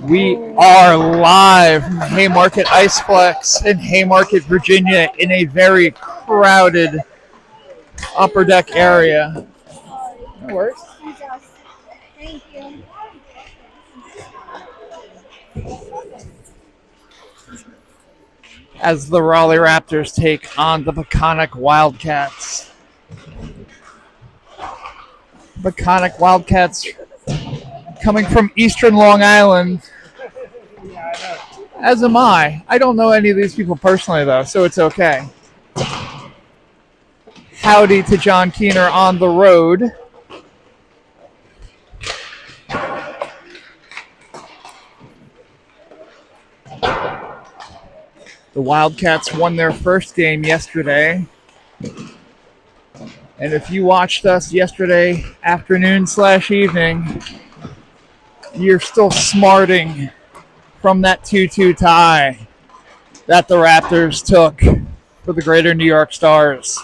We are live from Haymarket Iceplex in Haymarket, Virginia, in a very crowded upper deck area. No worries. Thank you. As the Raleigh Raptors take on the Peconic Wildcats. Peconic Wildcats coming from Eastern Long Island. As am I. I don't know any of these people personally, though, so it's okay. Howdy to John Keener on the road. The Wildcats won their first game yesterday. And if you watched us yesterday afternoon/evening, you're still smarting from that 2-2 tie that the Raptors took for the Greater New York Stars.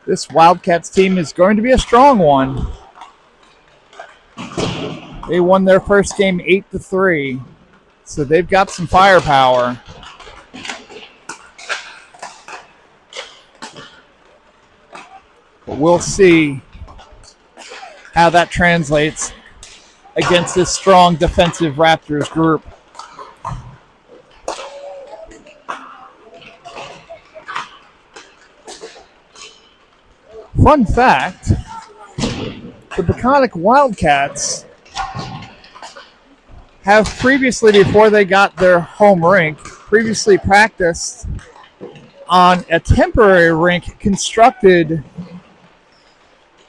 This Wildcats team is going to be a strong one. They won their first game 8-3, so they've got some firepower. But we'll see how that translates against this strong defensive Raptors group. Fun fact, the Peconic Wildcats have previously, before they got their home rink, previously practiced on a temporary rink constructed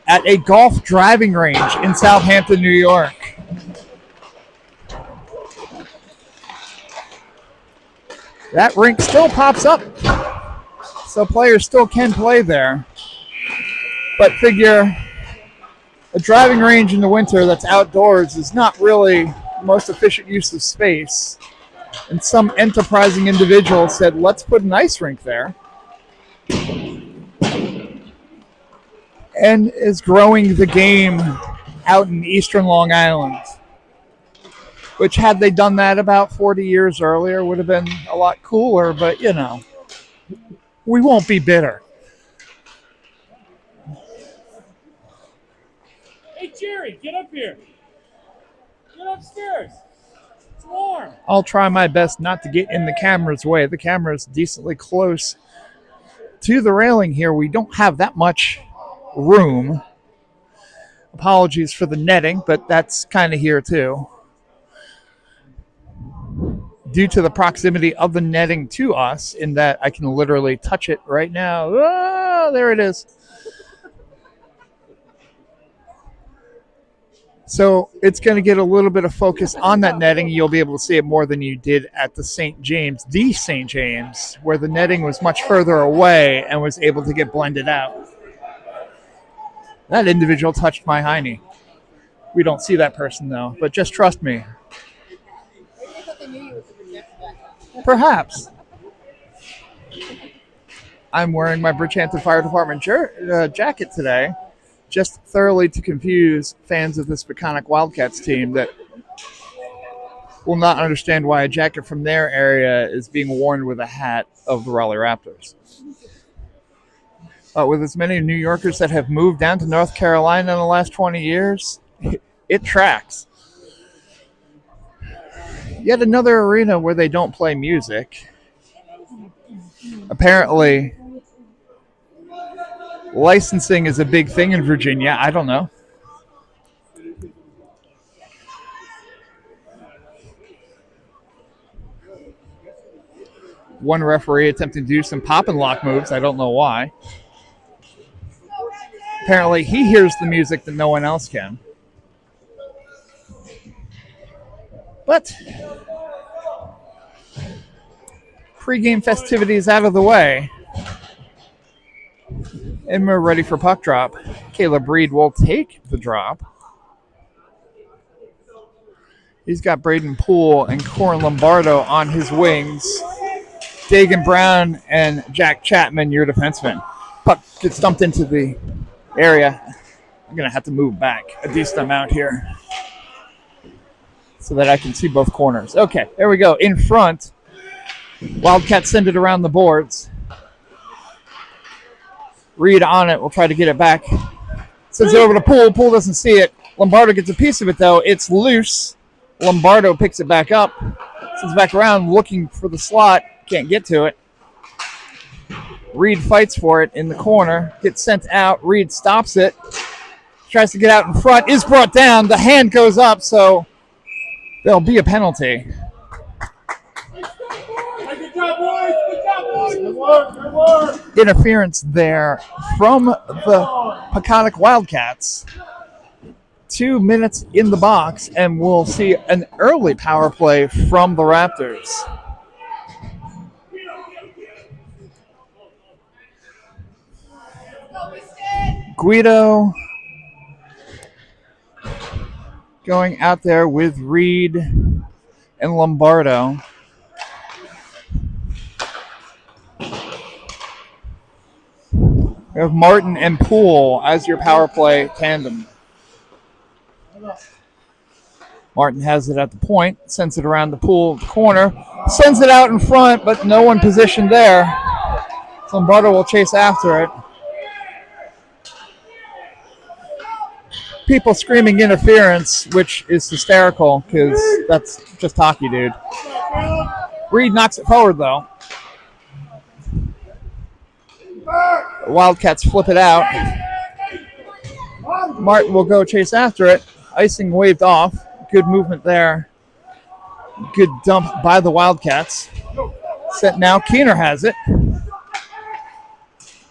at a golf driving range in Southampton, New York. That rink still pops up, so players still can play there. But figure a driving range in the winter that's outdoors is not really the most efficient use of space. And some enterprising individual said, let's put an ice rink there. And is growing the game out in Eastern Long Island. Which, had they done that about 40 years earlier, would have been a lot cooler, but you know, we won't be bitter. Hey, Jerry, get up here. Get upstairs. It's warm. I'll try my best not to get in the camera's way. The camera's decently close to the railing here. We don't have that much room. Apologies for the netting, but that's kind of here too. Due to the proximity of the netting to us, in that I can literally touch it right now. Oh, there it is. So it's going to get a little bit of focus on that netting. You'll be able to see it more than you did at the St. James, where the netting was much further away and was able to get blended out. That individual touched my hiney. We don't see that person, though, but just trust me. Perhaps. I'm wearing my Bridgehampton Fire Department jacket today, just thoroughly to confuse fans of this Peconic Wildcats team that will not understand why a jacket from their area is being worn with a hat of the Raleigh Raptors. With as many New Yorkers that have moved down to North Carolina in the last 20 years, it tracks. Yet another arena where they don't play music. Apparently, licensing is a big thing in Virginia. I don't know. One referee attempting to do some pop and lock moves. I don't know why. Apparently, he hears the music that no one else can. But pre-game festivities out of the way, and we're ready for puck drop. Caleb Reed will take the drop. He's got Braden Poole and Corin Lombardo on his wings. Dagan Brown and Jack Chapman, your defenseman. Puck gets dumped into the area. I'm going to have to move back a decent amount here so that I can see both corners. Okay, there we go. In front, Wildcats send it around the boards. Reed on it. We'll try to get it back. Sends it over to Poole. Poole doesn't see it. Lombardo gets a piece of it, though. It's loose. Lombardo picks it back up. Sends it back around, looking for the slot. Can't get to it. Reed fights for it in the corner. Gets sent out. Reed stops it. Tries to get out in front. Is brought down. The hand goes up, so there'll be a penalty. Good job, boys. Good job, boys. Good work. Good work. Interference there from the Peconic Wildcats. 2 minutes in the box, and we'll see an early power play from the Raptors. Guido going out there with Reed and Lombardo. We have Martin and Poole as your power play tandem. Martin has it at the point, sends it around the Poole corner, sends it out in front, but no one positioned there. So Lombardo will chase after it. People screaming interference, which is hysterical because that's just hockey, dude. Reed knocks it forward, though. Wildcats flip it out. Martin will go chase after it. Icing waved off. Good movement there. Good dump by the Wildcats. Set now. Keener has it.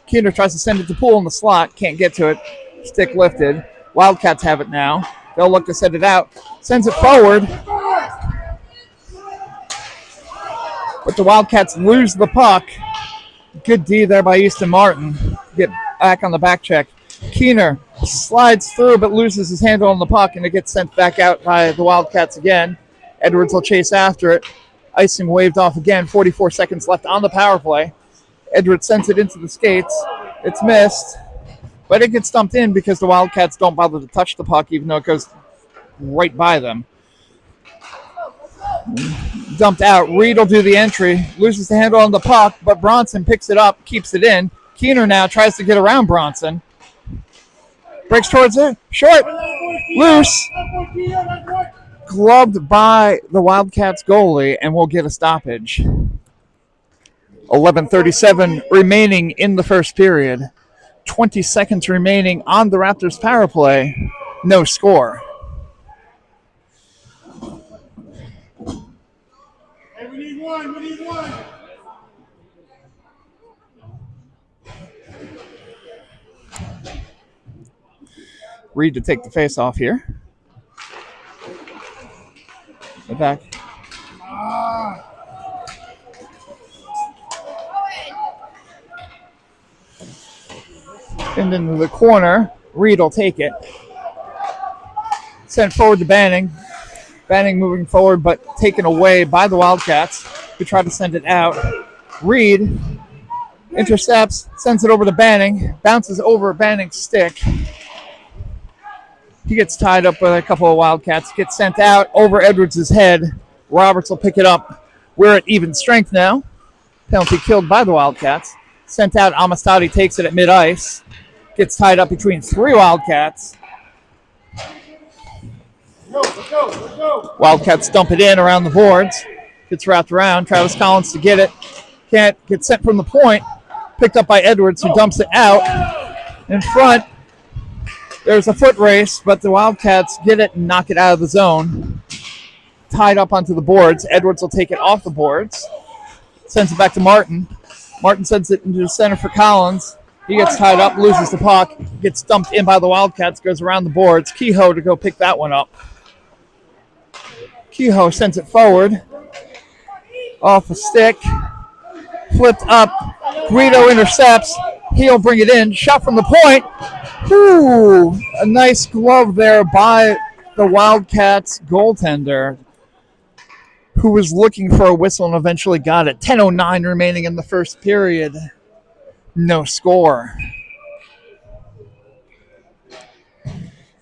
Keener tries to send it to Poole in the slot. Can't get to it. Stick lifted. Wildcats have it now. They'll look to send it out. Sends it forward. But the Wildcats lose the puck. Good D there by Easton Martin. Get back on the back check. Keener slides through but loses his handle on the puck, and it gets sent back out by the Wildcats again. Edwards will chase after it. Icing waved off again. 44 seconds left on the power play. Edwards sends it into the skates. It's missed. But it gets dumped in because the Wildcats don't bother to touch the puck, even though it goes right by them. Dumped out. Reed will do the entry. Loses the handle on the puck, but Bronson picks it up, keeps it in. Keener now tries to get around Bronson. Breaks towards it. Short. Loose. Gloved by the Wildcats goalie, and we'll get a stoppage. 11:37 remaining in the first period. 20 seconds remaining on the Raptors power play. No score. Hey, we need one. We need one. Reed to take the face off here. The back. Pinned into the corner. Reed will take it. Sent forward to Banning. Banning moving forward, but taken away by the Wildcats, who try to send it out. Reed intercepts, sends it over to Banning, bounces over Banning's stick. He gets tied up with a couple of Wildcats, gets sent out over Edwards' head. Roberts will pick it up. We're at even strength now. Penalty killed by the Wildcats. Sent out, Amistadi takes it at mid-ice. Gets tied up between three Wildcats. Let's go. Wildcats dump it in around the boards. Gets wrapped around. Travis Collins to get it. Can't get sent from the point. Picked up by Edwards, who dumps it out. In front, there's a foot race, but the Wildcats get it and knock it out of the zone. Tied up onto the boards. Edwards will take it off the boards. Sends it back to Martin. Martin sends it into the center for Collins. He gets tied up, loses the puck, gets dumped in by the Wildcats, goes around the boards. Kehoe to go pick that one up. Kehoe sends it forward. Off a stick. Flipped up. Guido intercepts. He'll bring it in. Shot from the point. Ooh, a nice glove there by the Wildcats goaltender, who was looking for a whistle and eventually got it. 10:09 remaining in the first period. No score.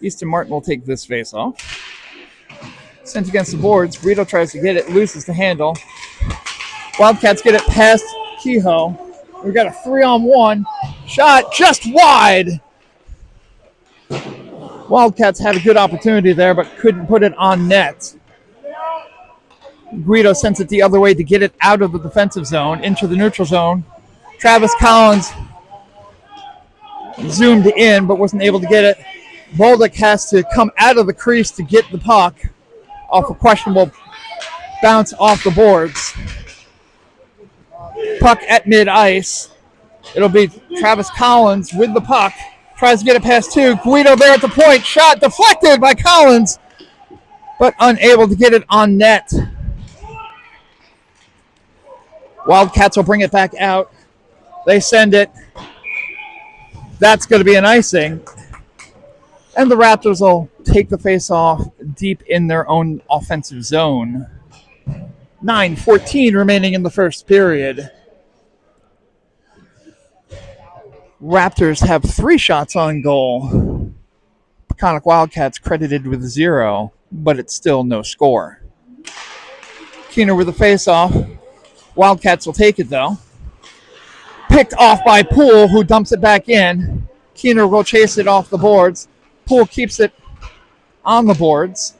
Easton Martin will take this face off. Sent against the boards. Guido tries to get it, loses the handle. Wildcats get it past Kehoe. We've got a 3-on-1 shot just wide. Wildcats had a good opportunity there, but couldn't put it on net. Guido sends it the other way to get it out of the defensive zone into the neutral zone. Travis Collins zoomed in, but wasn't able to get it. Bolduc has to come out of the crease to get the puck off a questionable bounce off the boards. Puck at mid-ice. It'll be Travis Collins with the puck. Tries to get it past two. Guido there at the point. Shot deflected by Collins, but unable to get it on net. Wildcats will bring it back out. They send it. That's going to be an icing. And the Raptors will take the face-off deep in their own offensive zone. 9:14 remaining in the first period. Raptors have 3 shots on goal. Peconic Wildcats credited with 0, but it's still no score. Keener with the face-off. Wildcats will take it, though. Picked off by Poole, who dumps it back in. Keener will chase it off the boards. Poole keeps it on the boards.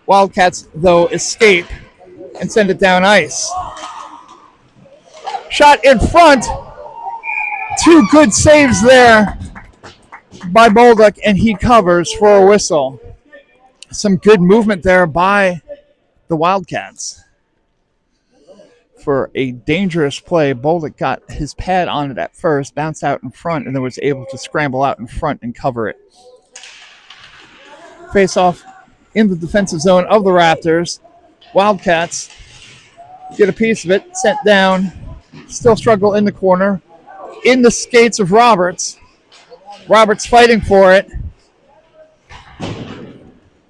Wildcats, though, escape and send it down ice. Shot in front. 2 good saves there by Bolduc, and he covers for a whistle. Some good movement there by the Wildcats. For a dangerous play, Bolduc got his pad on it at first, bounced out in front, and then was able to scramble out in front and cover it. Face off in the defensive zone of the Raptors. Wildcats get a piece of it, sent down, still struggle in the corner. In the skates of Roberts. Roberts fighting for it.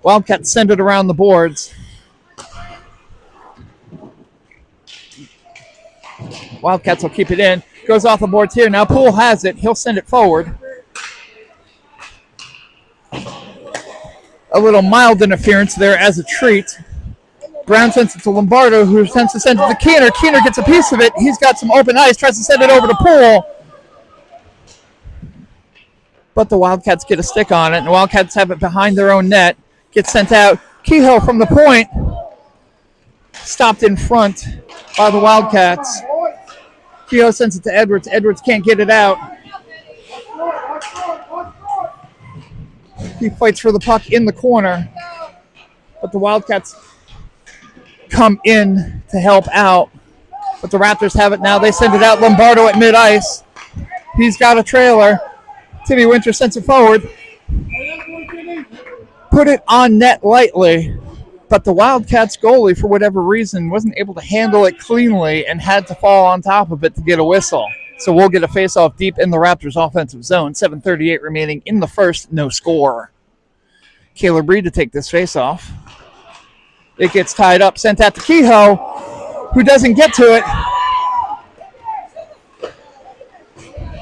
Wildcats send it around the boards. Wildcats will keep it in. Goes off the boards here. Now Poole has it. He'll send it forward. A little mild interference there as a treat. Brown sends it to Lombardo, who tends to send it to Keener. Keener gets a piece of it. He's got some open ice. Tries to send it over to Poole. But the Wildcats get a stick on it, and the Wildcats have it behind their own net. Gets sent out. Kehoe from the point. Stopped in front by the Wildcats. Kehoe sends it to Edwards. Edwards can't get it out. He fights for the puck in the corner. But the Wildcats come in to help out. But the Raptors have it now. They send it out. Lombardo at mid-ice. He's got a trailer. Timmy Winter sends it forward. Put it on net lightly. But the Wildcats goalie, for whatever reason, wasn't able to handle it cleanly and had to fall on top of it to get a whistle. So we'll get a face-off deep in the Raptors' offensive zone. 7:38 remaining in the first, no score. Caleb Reed to take this face-off. It gets tied up, sent out to Kehoe, who doesn't get to it.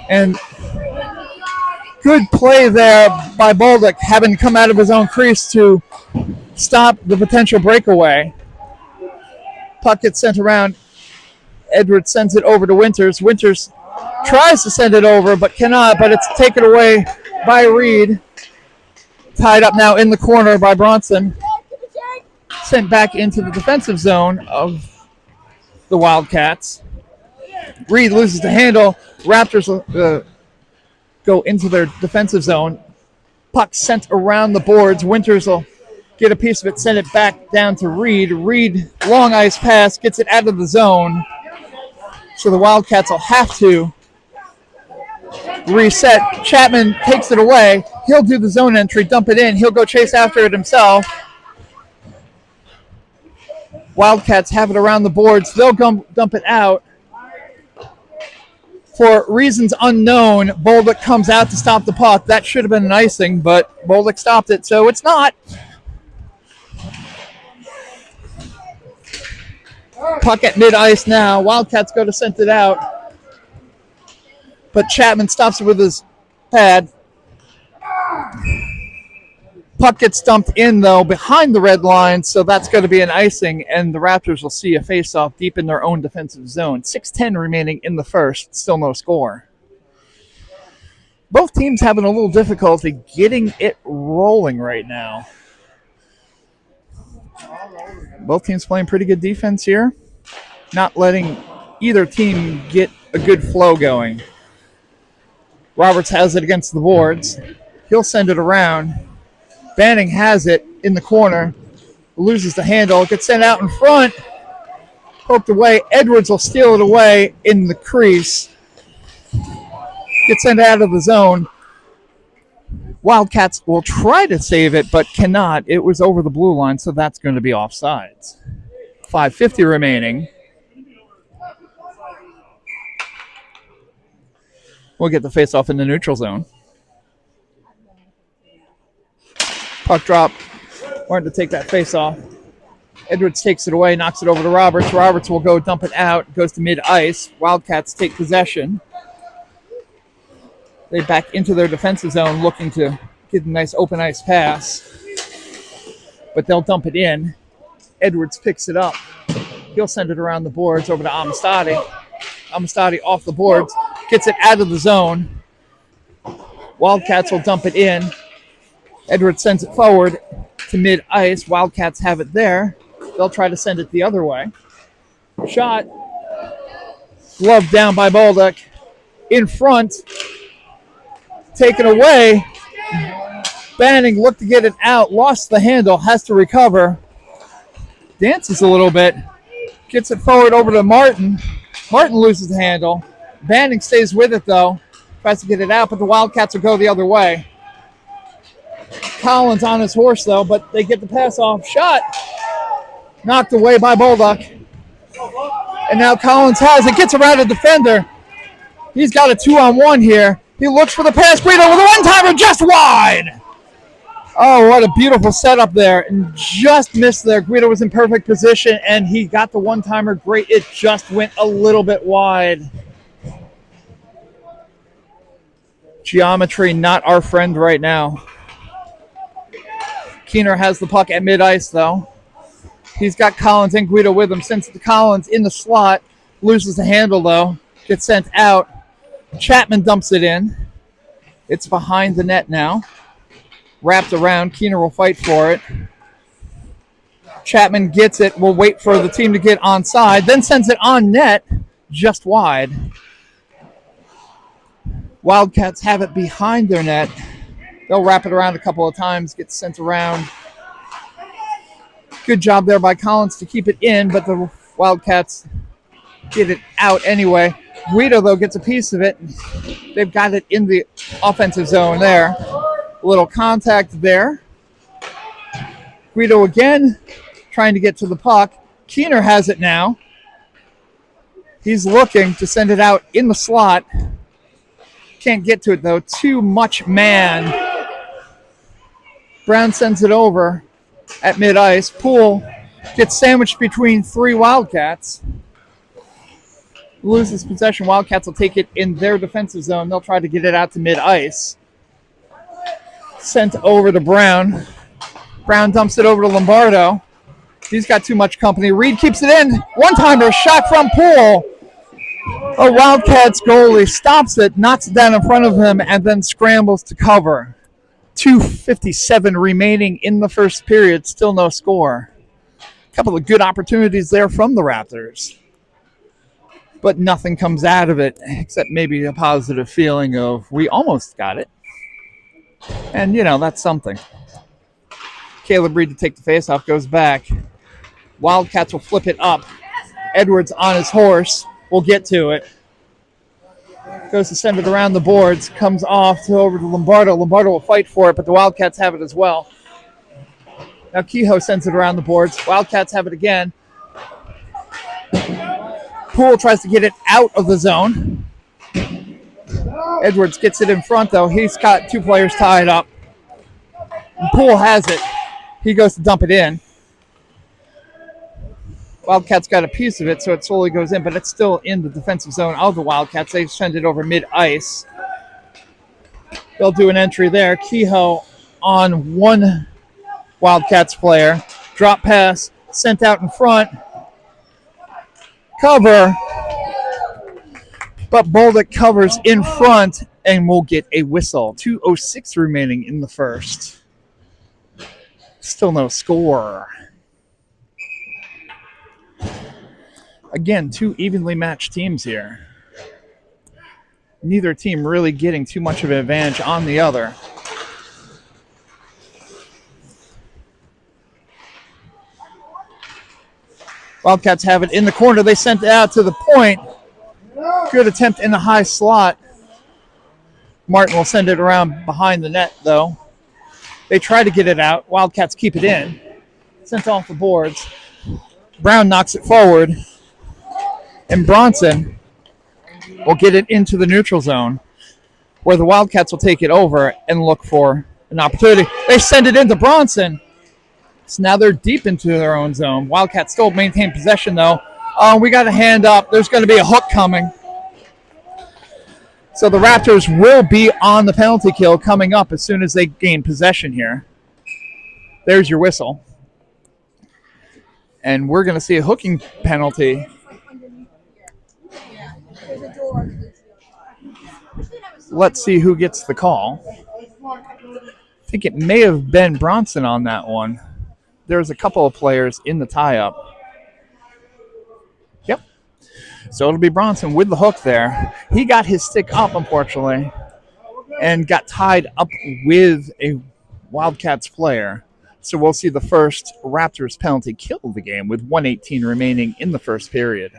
And good play there by Bolduc, having to come out of his own crease to stop the potential breakaway. Puck gets sent around. Edwards sends it over to Winters. Winters tries to send it over, but cannot, but it's taken away by Reed. Tied up now in the corner by Bronson. Sent back into the defensive zone of the Wildcats. Reed loses the handle. Raptors go into their defensive zone. Puck sent around the boards. Winters will get a piece of it, send it back down to Reed. Reed, long ice pass, gets it out of the zone. So the Wildcats will have to reset. Chapman takes it away. He'll do the zone entry, dump it in. He'll go chase after it himself. Wildcats have it around the boards. They'll dump it out. For reasons unknown, Bolduc comes out to stop the puck. That should have been an icing, but Bolduc stopped it, so it's not. Puck at mid-ice now. Wildcats go to send it out. But Chapman stops it with his pad. Puck gets dumped in, though, behind the red line, so that's going to be an icing, and the Raptors will see a face-off deep in their own defensive zone. 6:10 remaining in the first. Still no score. Both teams having a little difficulty getting it rolling right now. Both teams playing pretty good defense here. Not letting either team get a good flow going. Roberts has it against the boards. He'll send it around. Banning has it in the corner. Loses the handle. Gets sent out in front. Poked away. Edwards will steal it away in the crease. Gets sent out of the zone. Wildcats will try to save it, but cannot. It was over the blue line, so that's going to be offsides. 5:50 remaining. We'll get the face-off in the neutral zone. Puck drop. Wanted to take that face-off. Edwards takes it away, knocks it over to Roberts. Roberts will go dump it out. Goes to mid-ice. Wildcats take possession. They back into their defensive zone looking to get a nice open ice pass. But they'll dump it in. Edwards picks it up. He'll send it around the boards over to Amistadi. Amistadi off the boards. Gets it out of the zone. Wildcats will dump it in. Edwards sends it forward to mid-ice. Wildcats have it there. They'll try to send it the other way. Shot. Glove down by Bolduc. In front. Taken away. Banning looked to get it out. Lost the handle. Has to recover. Dances a little bit. Gets it forward over to Martin. Martin loses the handle. Banning stays with it, though. Tries to get it out, but the Wildcats will go the other way. Collins on his horse, though, but they get the pass off. Shot. Knocked away by Bolduc. And now Collins has it. Gets around a defender. He's got a 2-on-1 here. He looks for the pass. Guido with a one-timer just wide. Oh, what a beautiful setup there. And just missed there. Guido was in perfect position, and he got the one-timer great. It just went a little bit wide. Geometry not our friend right now. Keener has the puck at mid-ice, though. He's got Collins and Guido with him. Sends it to Collins in the slot. Loses the handle, though. Gets sent out. Chapman dumps it in. It's behind the net now. Wrapped around. Keener will fight for it. Chapman gets it. Will wait for the team to get onside. Then sends it on net. Just wide. Wildcats have it behind their net. They'll wrap it around a couple of times. Get sent around. Good job there by Collins to keep it in, but the Wildcats get it out anyway. Guido, though, gets a piece of it. They've got it in the offensive zone there. A little contact there. Guido again trying to get to the puck. Keener has it now. He's looking to send it out in the slot. Can't get to it, though. Too much man. Brown sends it over at mid-ice. Poole gets sandwiched between three Wildcats. Loses possession. Wildcats will take it in their defensive zone. They'll try to get it out to mid-ice. Sent over to Brown. Brown dumps it over to Lombardo. He's got too much company. Reed keeps it in. One-timer shot from Poole. A Wildcats goalie stops it, knocks it down in front of him, and then scrambles to cover. 2:57 remaining in the first period. Still no score. A couple of good opportunities there from the Raptors. But nothing comes out of it except maybe a positive feeling of we almost got it. And, you know, that's something. Caleb Reed to take the faceoff, goes back. Wildcats will flip it up. Edwards on his horse will get to it. Goes to send it around the boards. Comes off to over to Lombardo. Lombardo will fight for it, but the Wildcats have it as well. Now Kehoe sends it around the boards. Wildcats have it again. Poole tries to get it out of the zone. Edwards gets it in front, though. He's got two players tied up. And Poole has it. He goes to dump it in. Wildcats got a piece of it, so it slowly goes in, but it's still in the defensive zone of the Wildcats. They send it over mid-ice. They'll do an entry there. Kehoe on one Wildcats player. Drop pass sent out in front. Cover. But Bolduc covers in front and will get a whistle. 2:06 remaining in the first. Still no score. Again, two evenly matched teams here. Neither team really getting too much of an advantage on the other. Wildcats have it in the corner. They sent it out to the point. Good attempt in the high slot. Martin will send it around behind the net, though. They try to get it out. Wildcats keep it in. Sent off the boards. Brown knocks it forward. And Bronson will get it into the neutral zone, where the Wildcats will take it over and look for an opportunity. They send it into Bronson. So now they're deep into their own zone. Wildcats still maintain possession, though. We got a hand up. There's going to be a hook coming. So the Raptors will be on the penalty kill coming up as soon as they gain possession here. There's your whistle. And we're going to see a hooking penalty. Let's see who gets the call. I think it may have been Bronson on that one. There's a couple of players in the tie-up. Yep. So it'll be Bronson with the hook there. He got his stick up, unfortunately, and got tied up with a Wildcats player. So we'll see the first Raptors penalty kill of the game with 1:18 remaining in the first period.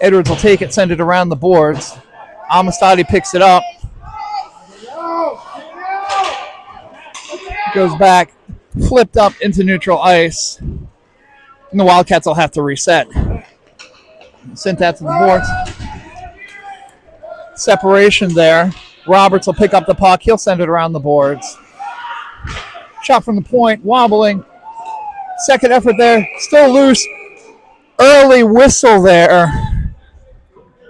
Edwards will take it, send it around the boards. Amistadi picks it up. Goes back, flipped up into neutral ice. And the Wildcats will have to reset. Sent that to the boards. Separation there. Roberts will pick up the puck. He'll send it around the boards. Shot from the point, wobbling. Second effort there, still loose. Early whistle there.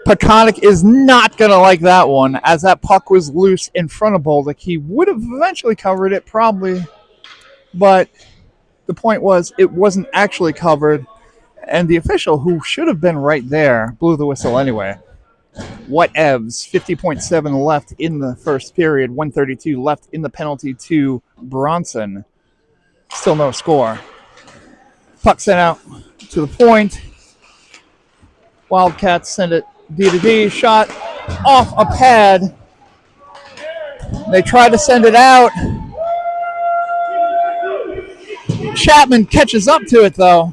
Peconic is not going to like that one, as that puck was loose in front of Bolduc. He would have eventually covered it, probably, but the point was it wasn't actually covered, and the official, who should have been right there, blew the whistle anyway. Whatevs, 50.7 left in the first period, 1:32 left in the penalty to Bronson. Still no score. Puck sent out to the point. Wildcats send it D-to-D, shot off a pad. They try to send it out. Chapman catches up to it, though.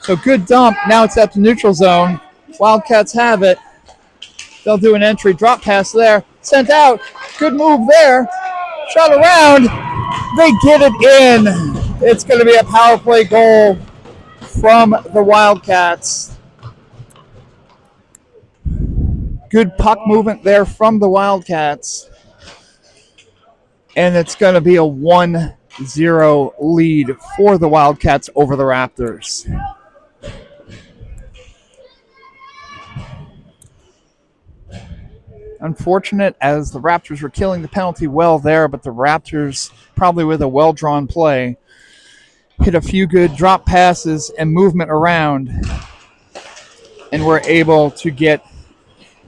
So good dump. Now it's at the neutral zone. Wildcats have it. They'll do an entry. Drop pass there. Sent out. Good move there. Shot around. They get it in. It's going to be a power play goal from the Wildcats. Good puck movement there from the Wildcats. And it's going to be a 1-0 lead for the Wildcats over the Raptors. Unfortunate, as the Raptors were killing the penalty well there, but the Raptors, probably with a well-drawn play, hit a few good drop passes and movement around, and were able to get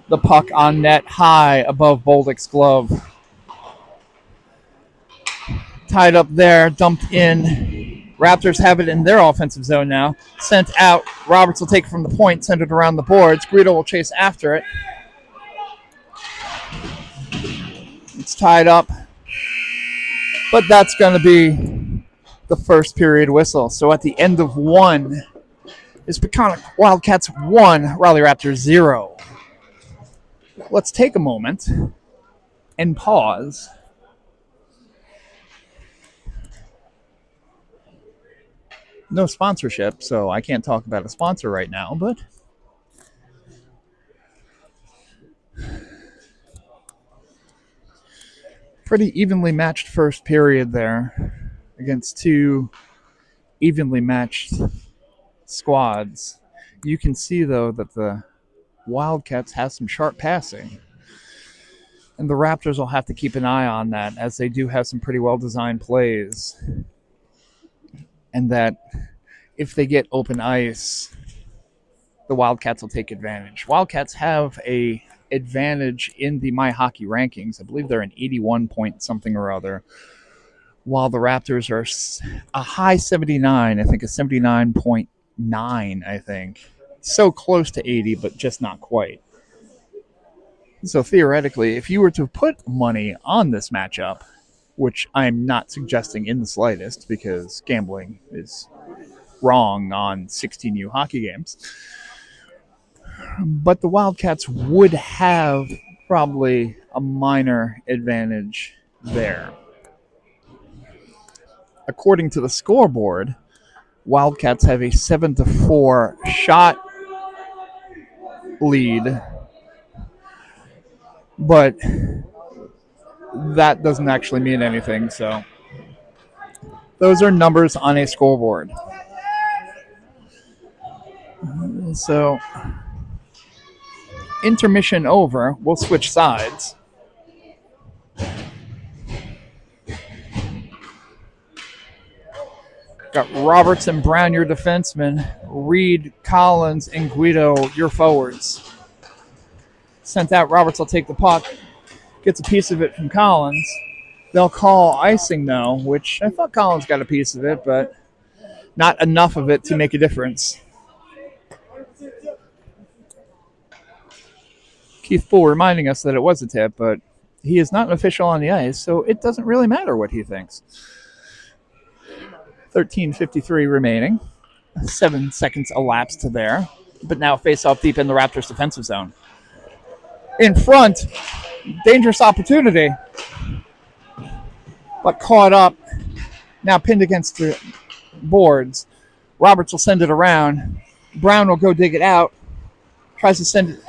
the puck on net high above Bolduc's glove. Tied up there, dumped in. Raptors have it in their offensive zone now. Sent out. Roberts will take it from the point, send it around the boards. Guido will chase after it. It's tied up. But that's going to be the first period whistle. So at the end of one is Peconic Wildcats 1, Raleigh Raptors 0. Let's take a moment and pause. No sponsorship, so I can't talk about a sponsor right now, but pretty evenly matched first period there. against two evenly matched squads. You can see, though, that the Wildcats have some sharp passing. And the Raptors will have to keep an eye on that, as they do have some pretty well-designed plays. And that if they get open ice, the Wildcats will take advantage. Wildcats have a advantage in the My Hockey rankings. I believe they're an 81 point something or other, while the Raptors are a high 79, I think a 79.9, I think. So close to 80, but just not quite. So theoretically, if you were to put money on this matchup, which I'm not suggesting in the slightest because gambling is wrong on 16U hockey games, but the Wildcats would have probably a minor advantage there. According to the scoreboard, Wildcats have a 7-4 shot lead, but that doesn't actually mean anything, so those are numbers on a scoreboard. So, intermission over, we'll switch sides. Got Roberts and Brown, your defensemen. Reed, Collins, and Guido, your forwards. Sent out, Roberts will take the puck. Gets a piece of it from Collins. They'll call icing, though, which I thought Collins got a piece of it, but not enough of it to make a difference. Keith Poole reminding us that it was a tip, but he is not an official on the ice, so it doesn't really matter what he thinks. 13:53 remaining. 7 seconds elapsed to there. But now face off deep in the Raptors defensive zone. In front, dangerous opportunity. But caught up. Now pinned against the boards. Roberts will send it around. Brown will go dig it out. Tries to send it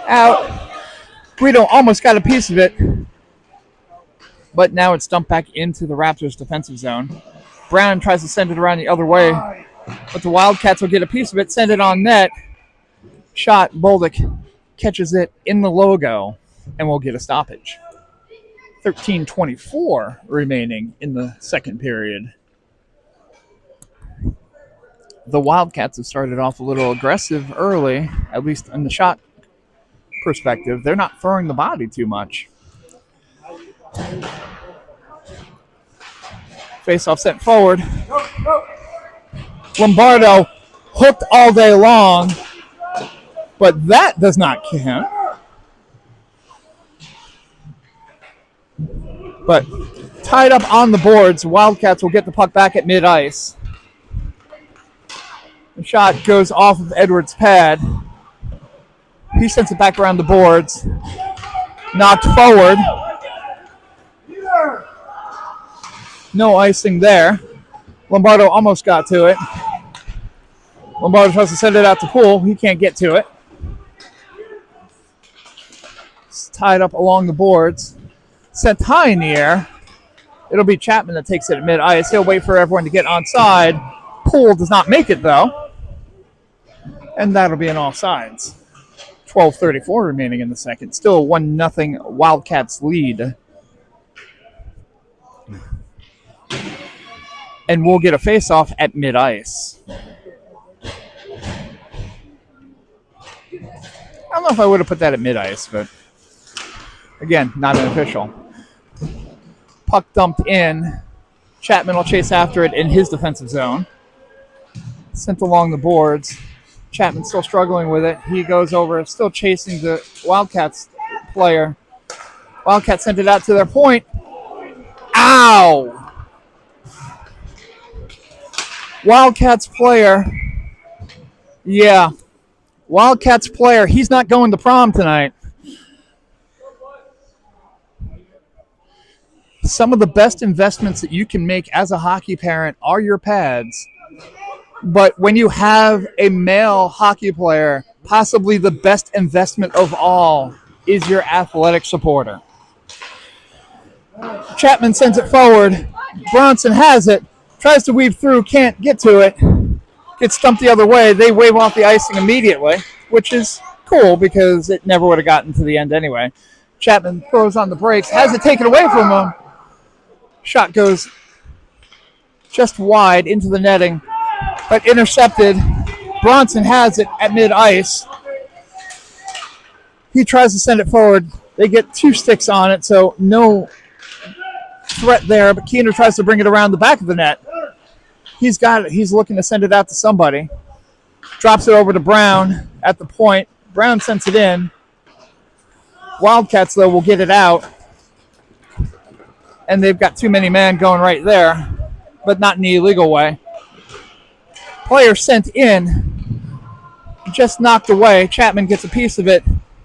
out. Guido almost got a piece of it. But now it's dumped back into the Raptors defensive zone. Brown tries to send it around the other way, but the Wildcats will get a piece of it, send it on net. Shot, Bolduc catches it in the logo, and we'll get a stoppage. 13:24 remaining in the second period. The Wildcats have started off a little aggressive early, at least in the shot perspective. They're not throwing the body too much. Face-off sent forward. Lombardo hooked all day long, but that does not count. But tied up on the boards, Wildcats will get the puck back at mid-ice. The shot goes off of Edwards' pad. He sends it back around the boards. Knocked forward. No icing there. Lombardo almost got to it. Lombardo tries to send it out to Poole. He can't get to it. It's tied up along the boards. Sent high in the air. It'll be Chapman that takes it at mid-ice. He'll wait for everyone to get onside. Poole does not make it, though. And that'll be an offsides. 12:34 remaining in the second. Still a 1-0 Wildcats lead. And we'll get a face-off at mid-ice. I don't know if I would have put that at mid-ice, but again, not an official. Puck dumped in. Chapman will chase after it in his defensive zone. Sent along the boards. Chapman still struggling with it. He goes over, still chasing the Wildcats player. Wildcats sent it out to their point. Ow! Wildcats player. Yeah. Wildcats player. He's not going to prom tonight. Some of the best investments that you can make as a hockey parent are your pads. But when you have a male hockey player, possibly the best investment of all is your athletic supporter. Chapman sends it forward. Bronson has it. Tries to weave through, can't get to it. Gets stumped the other way. They wave off the icing immediately, which is cool because it never would have gotten to the end anyway. Chapman throws on the brakes, has it taken away from him. Shot goes just wide into the netting, but intercepted. Bronson has it at mid-ice. He tries to send it forward. They get 2 sticks on it, so no threat there, but Keener tries to bring it around the back of the net. He's got it. He's looking to send it out to somebody. Drops it over to Brown at the point. Brown sends it in. Wildcats, though, will get it out. And they've got too many men going right there, but not in the illegal way. Player sent in. Just knocked away. Chapman gets a piece of it.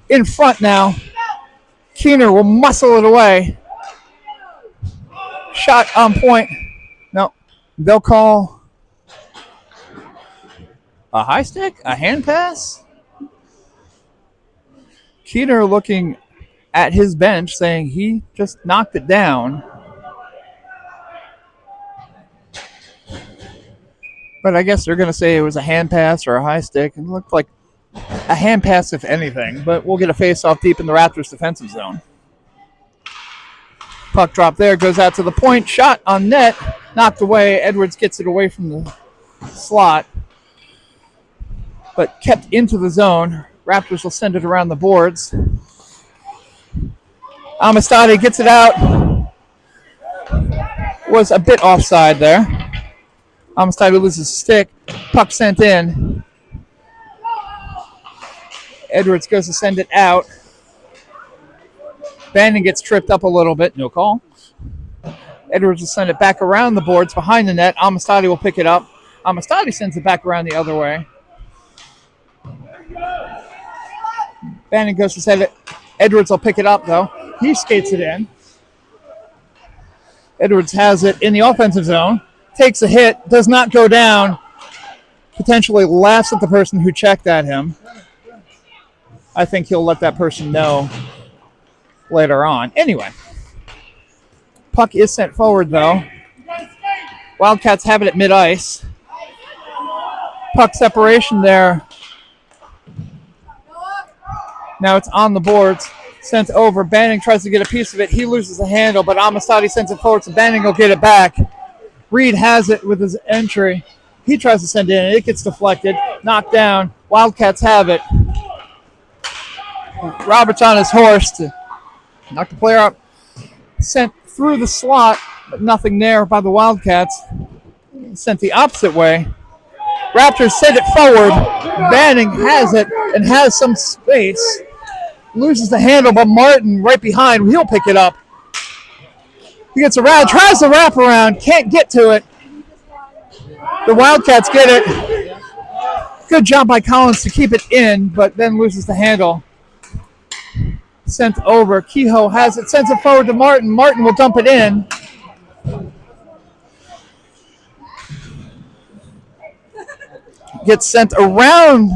In front now. Keener will muscle it away. Shot on point. No. They'll call a high stick? A hand pass? Keener looking at his bench saying he just knocked it down. But I guess they're going to say it was a hand pass or a high stick. It looked like a hand pass, if anything. But we'll get a face-off deep in the Raptors' defensive zone. Puck drop there, goes out to the point. Shot on net, knocked away. Edwards gets it away from the slot, but kept into the zone. Raptors will send it around the boards. Amistadi gets it out. Was a bit offside there. Amistadi loses a stick. Puck sent in. Edwards goes to send it out. Bannon gets tripped up a little bit. No call. Edwards will send it back around the boards behind the net. Amistadi will pick it up. Amistadi sends it back around the other way. Bannon goes to send it. Edwards will pick it up, though. He skates it in. Edwards has it in the offensive zone. Takes a hit. Does not go down. Potentially laughs at the person who checked at him. I think he'll let that person know later on. Anyway, puck is sent forward, though. Wildcats have it at mid-ice. Puck separation there. Now it's on the boards. Sent over. Banning tries to get a piece of it. He loses the handle, but Amistadi sends it forward, so Banning will get it back. Reed has it with his entry. He tries to send it in. It gets deflected. Knocked down. Wildcats have it. Roberts on his horse to knock the player out. Sent through the slot, but nothing there by the Wildcats. Sent the opposite way. Raptors send it forward. Banning has it and has some space. Loses the handle, but Martin right behind. He'll pick it up. He gets around, tries to wrap around, can't get to it. The Wildcats get it. Good job by Collins to keep it in, but then loses the handle. Sent over. Kehoe has it, sends it forward to Martin. Martin will dump it in. Gets sent around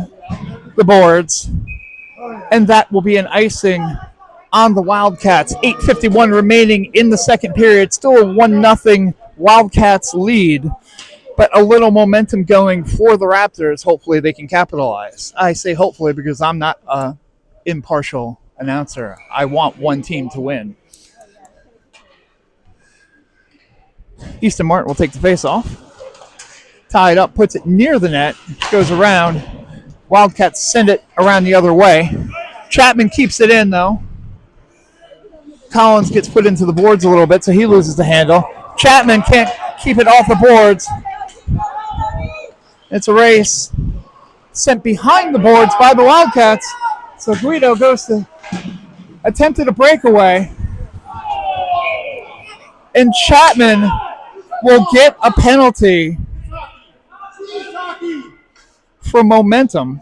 the boards, and that will be an icing on the Wildcats. 8:51 remaining in the second period. Still a 1-0 Wildcats lead, but a little momentum going for the Raptors. Hopefully they can capitalize. I say hopefully because I'm not an impartial announcer. I want one team to win. Easton Martin will take the face-off. Tied up, puts it near the net, goes around. Wildcats send it around the other way. Chapman keeps it in, though. Collins gets put into the boards a little bit, so he loses the handle. Chapman can't keep it off the boards. It's a race. Sent behind the boards by the Wildcats. So Guido goes to attempted a breakaway. And Chapman will get a penalty for momentum.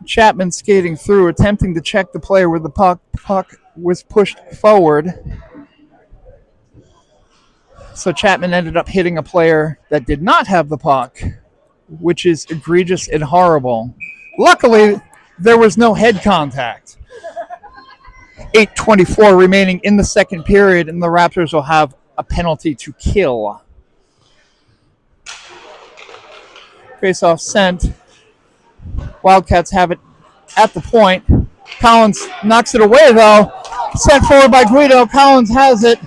Chapman skating through, attempting to check the player with the puck. Puck was pushed forward. So Chapman ended up hitting a player that did not have the puck, which is egregious and horrible. Luckily, there was no head contact. 8:24 remaining in the second period, and the Raptors will have a penalty to kill. Face-off sent. Wildcats have it at the point. Collins knocks it away, though. Sent forward by Guido. Collins has it.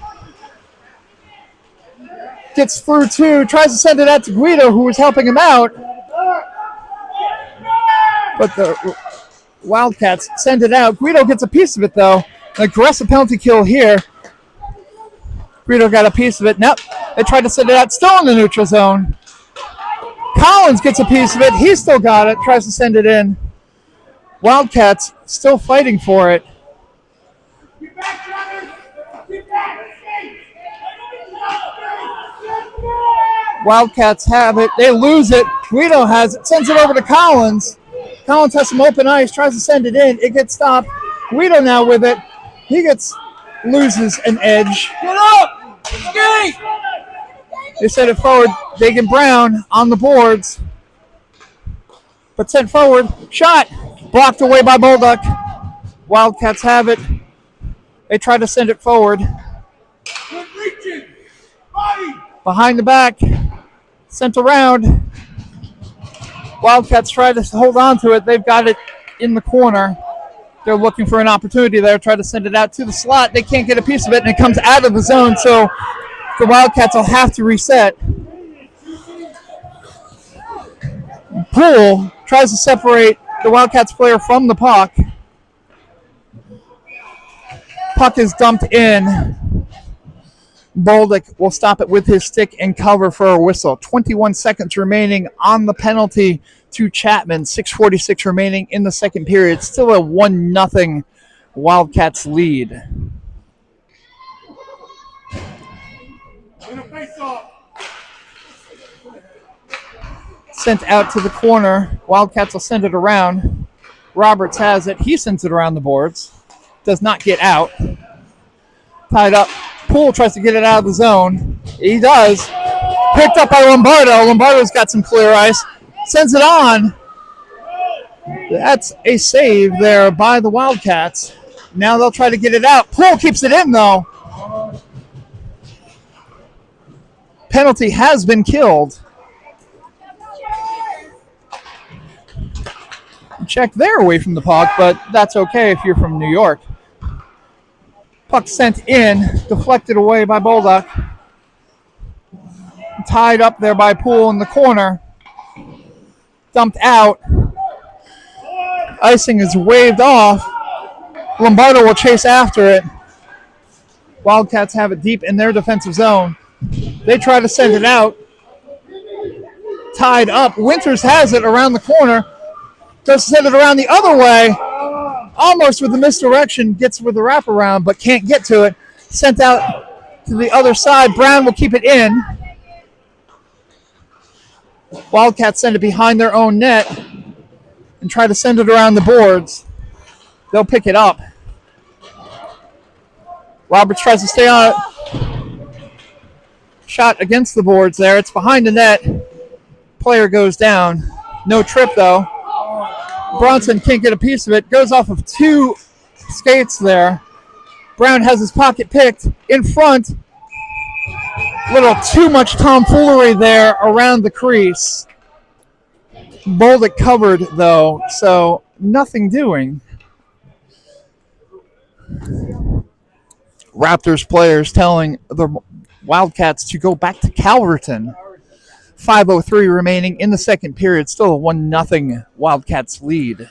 Gets through two. Tries to send it out to Guido, who was helping him out. But the Wildcats send it out. Guido gets a piece of it, though. An aggressive penalty kill here. Guido got a piece of it. Nope. They tried to send it out. Still in the neutral zone. Collins gets a piece of it. He still got it. Tries to send it in. Wildcats still fighting for it. Wildcats have it. They lose it. Guido has it. Sends it over to Collins. Collins has some open ice. Tries to send it in. It gets stopped. Guido now with it. He loses an edge. Get up! Skate! They send it forward. Dagan Brown on the boards. But sent forward. Shot. Blocked away by Bolduc. Wildcats have it. They try to send it forward. Behind the back. Sent around. Wildcats try to hold on to it. They've got it in the corner. They're looking for an opportunity there. Try to send it out to the slot. They can't get a piece of it, and it comes out of the zone, so the Wildcats will have to reset. Poole tries to separate the Wildcats player from the puck. Puck is dumped in. Bolduc will stop it with his stick and cover for a whistle. 21 seconds remaining on the penalty to Chapman. 6:46 remaining in the second period. Still a 1-0 Wildcats lead. Sent out to the corner. Wildcats will send it around. Roberts has it. He sends it around the boards. Does not get out. Tied up. Poole tries to get it out of the zone. He does. Picked up by Lombardo. Lombardo's got some clear ice. Sends it on. That's a save there by the Wildcats. Now they'll try to get it out. Poole keeps it in, though. Penalty has been killed. Check there away from the puck, but that's okay if you're from New York. Puck sent in, deflected away by Bolduc. Tied up there by Poole in the corner. Dumped out. Icing is waved off. Lombardo will chase after it. Wildcats have it deep in their defensive zone. They try to send it out. Tied up. Winters has it around the corner. Does send it around the other way. Almost with the misdirection. Gets with the wraparound, but can't get to it. Sent out to the other side. Brown will keep it in. Wildcats send it behind their own net and try to send it around the boards. They'll pick it up. Roberts tries to stay on it. Shot against the boards there. It's behind the net. Player goes down. No trip, though. Bronson can't get a piece of it. Goes off of two skates there. Brown has his pocket picked in front. Little too much tomfoolery there around the crease. Bolduc covered, though, so nothing doing. Raptors players telling the Wildcats to go back to Calverton. 5:03 remaining in the second period. Still a 1-0 Wildcats lead.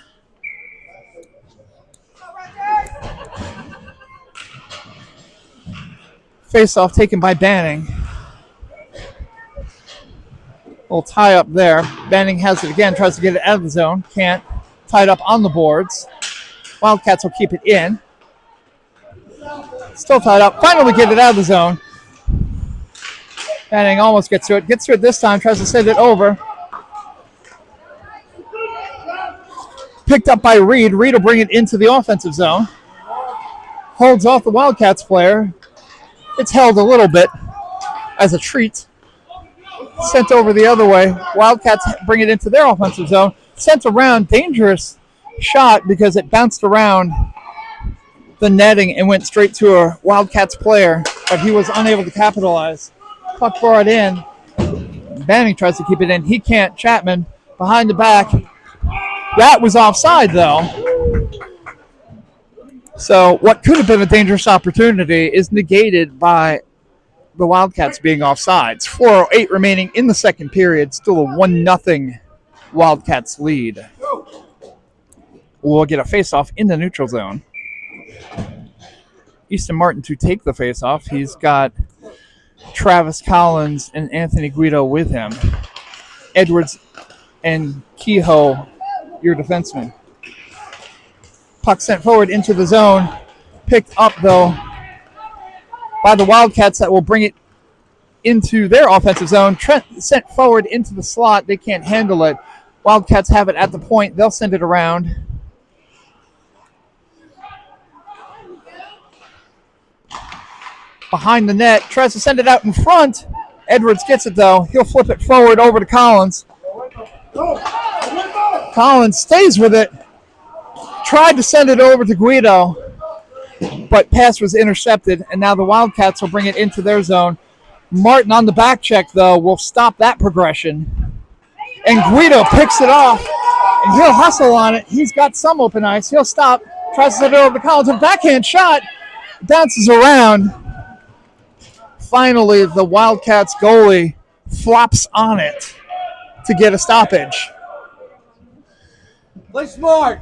Face-off taken by Banning. Little tie up there. Banning has it again. Tries to get it out of the zone. Can't. Tied up on the boards. Wildcats will keep it in. Still tied up. Finally get it out of the zone. Banning almost gets to it. Gets to it this time. Tries to send it over. Picked up by Reed. Reed will bring it into the offensive zone. Holds off the Wildcats player. It's held a little bit as a treat. Sent over the other way. Wildcats bring it into their offensive zone. Sent around. Dangerous shot because it bounced around the netting and went straight to a Wildcats player, but he was unable to capitalize. Puck brought in. Banning tries to keep it in. He can't. Chapman behind the back. That was offside, though. So what could have been a dangerous opportunity is negated by the Wildcats being offsides. 4:08 remaining in the second period. Still a 1-0 Wildcats lead. We'll get a face-off in the neutral zone. Easton Martin to take the face-off. He's got Travis Collins and Anthony Guido with him. Edwards and Kehoe, your defenseman. Puck sent forward into the zone. Picked up, though, by the Wildcats that will bring it into their offensive zone. Trent sent forward into the slot. They can't handle it. Wildcats have it at the point. They'll send it around. Behind the net. Tries to send it out in front. Edwards gets it, though. He'll flip it forward over to Collins. Collins stays with it. Tried to send it over to Guido, but pass was intercepted, and now the Wildcats will bring it into their zone. Martin on the back check, though, will stop that progression. And Guido picks it off, and he'll hustle on it. He's got some open ice. He'll stop, tries to send it over to Collins. A backhand shot, bounces around. Finally, the Wildcats goalie flops on it to get a stoppage. Play smart.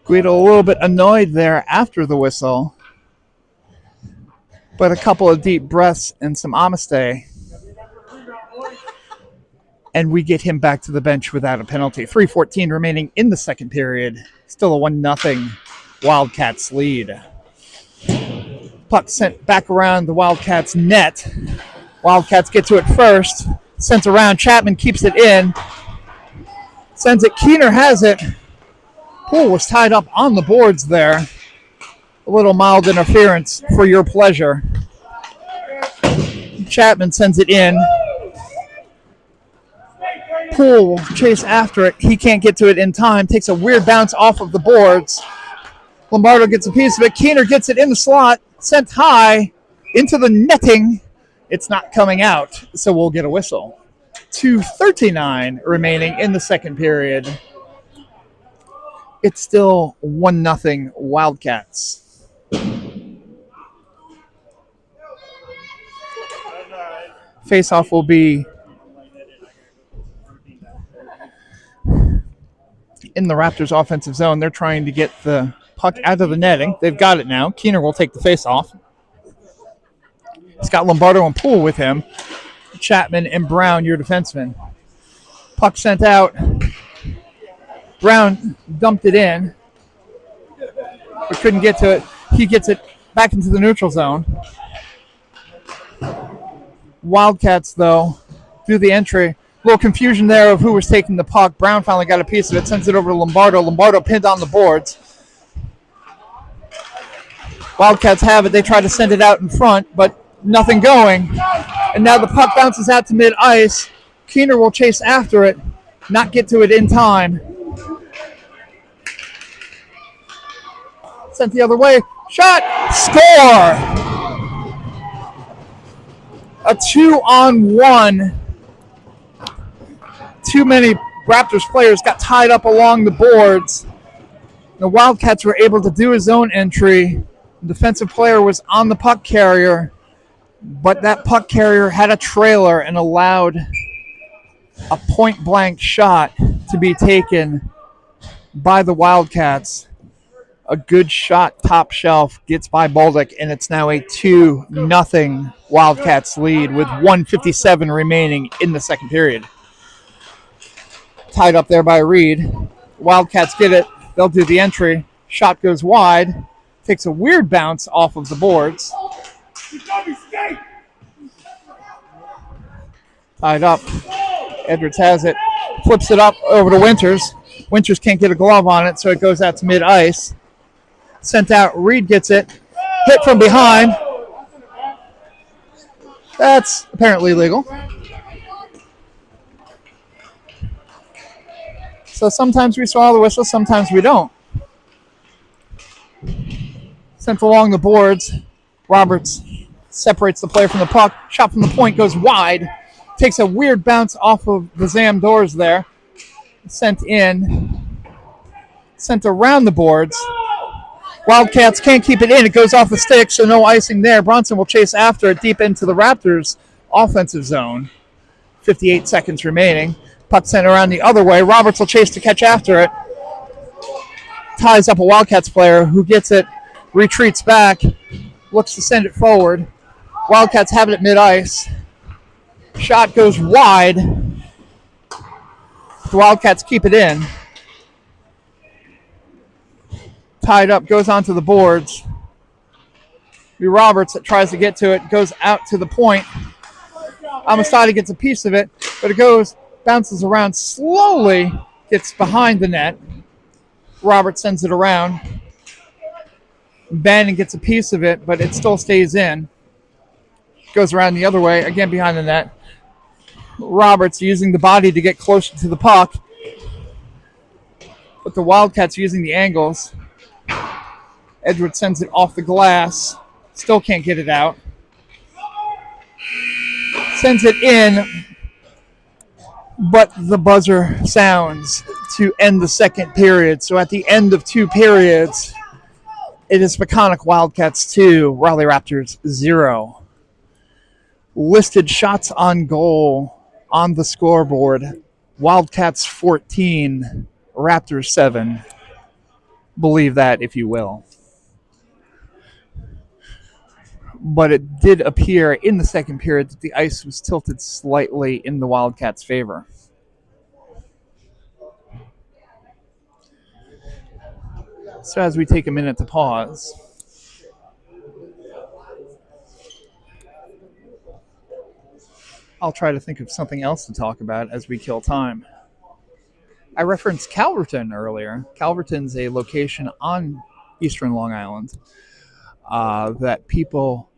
Guido a little bit annoyed there after the whistle, but a couple of deep breaths and some namaste, and we get him back to the bench without a penalty. 3:14 remaining in the second period. Still a 1-0 Wildcats lead. Puck sent back around the Wildcats net. Wildcats get to it first. Sent around. Chapman keeps it in. Sends it. Keener has it. Poole was tied up on the boards there. A little mild interference for your pleasure. Chapman sends it in. Poole will chase after it. He can't get to it in time. Takes a weird bounce off of the boards. Lombardo gets a piece of it. Keener gets it in the slot. Sent high into the netting. It's not coming out, so we'll get a whistle. 2:39 remaining in the second period. It's still 1-0 Wildcats. Face-off will be in the Raptors' offensive zone. They're trying to get the puck out of the netting. They've got it now. Keener will take the face-off. He's got Lombardo and Poole with him. Chapman and Brown, your defensemen. Puck sent out. Brown dumped it in, but couldn't get to it. He gets it back into the neutral zone. Wildcats, though, do the entry. A little confusion there of who was taking the puck. Brown finally got a piece of it, sends it over to Lombardo. Lombardo pinned on the boards. Wildcats have it. They try to send it out in front, but nothing going. And now the puck bounces out to mid-ice. Keener will chase after it, not get to it in time. Sent the other way. Shot. Score. A 2-on-1. Too many Raptors players got tied up along the boards. The Wildcats were able to do his own entry. The defensive player was on the puck carrier, but that puck carrier had a trailer and allowed a point-blank shot to be taken by the Wildcats. A good shot, top shelf, gets by Bolduc, and it's now a 2-0 Wildcats lead with 1:57 remaining in the second period. Tied up there by Reed. Wildcats get it. They'll do the entry. Shot goes wide. Takes a weird bounce off of the boards. Tied up. Edwards has it. Flips it up over to Winters. Winters can't get a glove on it, so it goes out to mid-ice. Sent out. Reed gets it. Hit from behind. That's apparently legal. So sometimes we swallow the whistle, sometimes we don't. Sent along the boards. Roberts separates the player from the puck. Shot from the point goes wide. Takes a weird bounce off of the Zam doors there. Sent in. Sent around the boards. Wildcats can't keep it in. It goes off the stick, so no icing there. Bronson will chase after it deep into the Raptors' offensive zone. 58 seconds remaining. Puck sent around the other way. Roberts will chase to catch after it. Ties up a Wildcats player who gets it, retreats back, looks to send it forward. Wildcats have it at mid-ice. Shot goes wide. The Wildcats keep it in. Tied up, goes onto the boards. Roberts that tries to get to it, goes out to the point. Amistadi gets a piece of it, but it goes, bounces around slowly, gets behind the net. Roberts sends it around. Bannon gets a piece of it, but it still stays in. Goes around the other way, again behind the net. Roberts using the body to get closer to the puck. But the Wildcats using the angles. Edwards sends it off the glass. Still can't get it out. Sends it in, but the buzzer sounds to end the second period. So at the end of 2 periods, it is Peconic Wildcats 2, Raleigh Raptors 0. Listed shots on goal on the scoreboard. Wildcats 14, Raptors 7. Believe that if you will. But it did appear in the second period that the ice was tilted slightly in the Wildcats' favor. So as we take a minute to pause, I'll try to think of something else to talk about as we kill time. I referenced Calverton earlier. Calverton's a location on eastern Long Island that people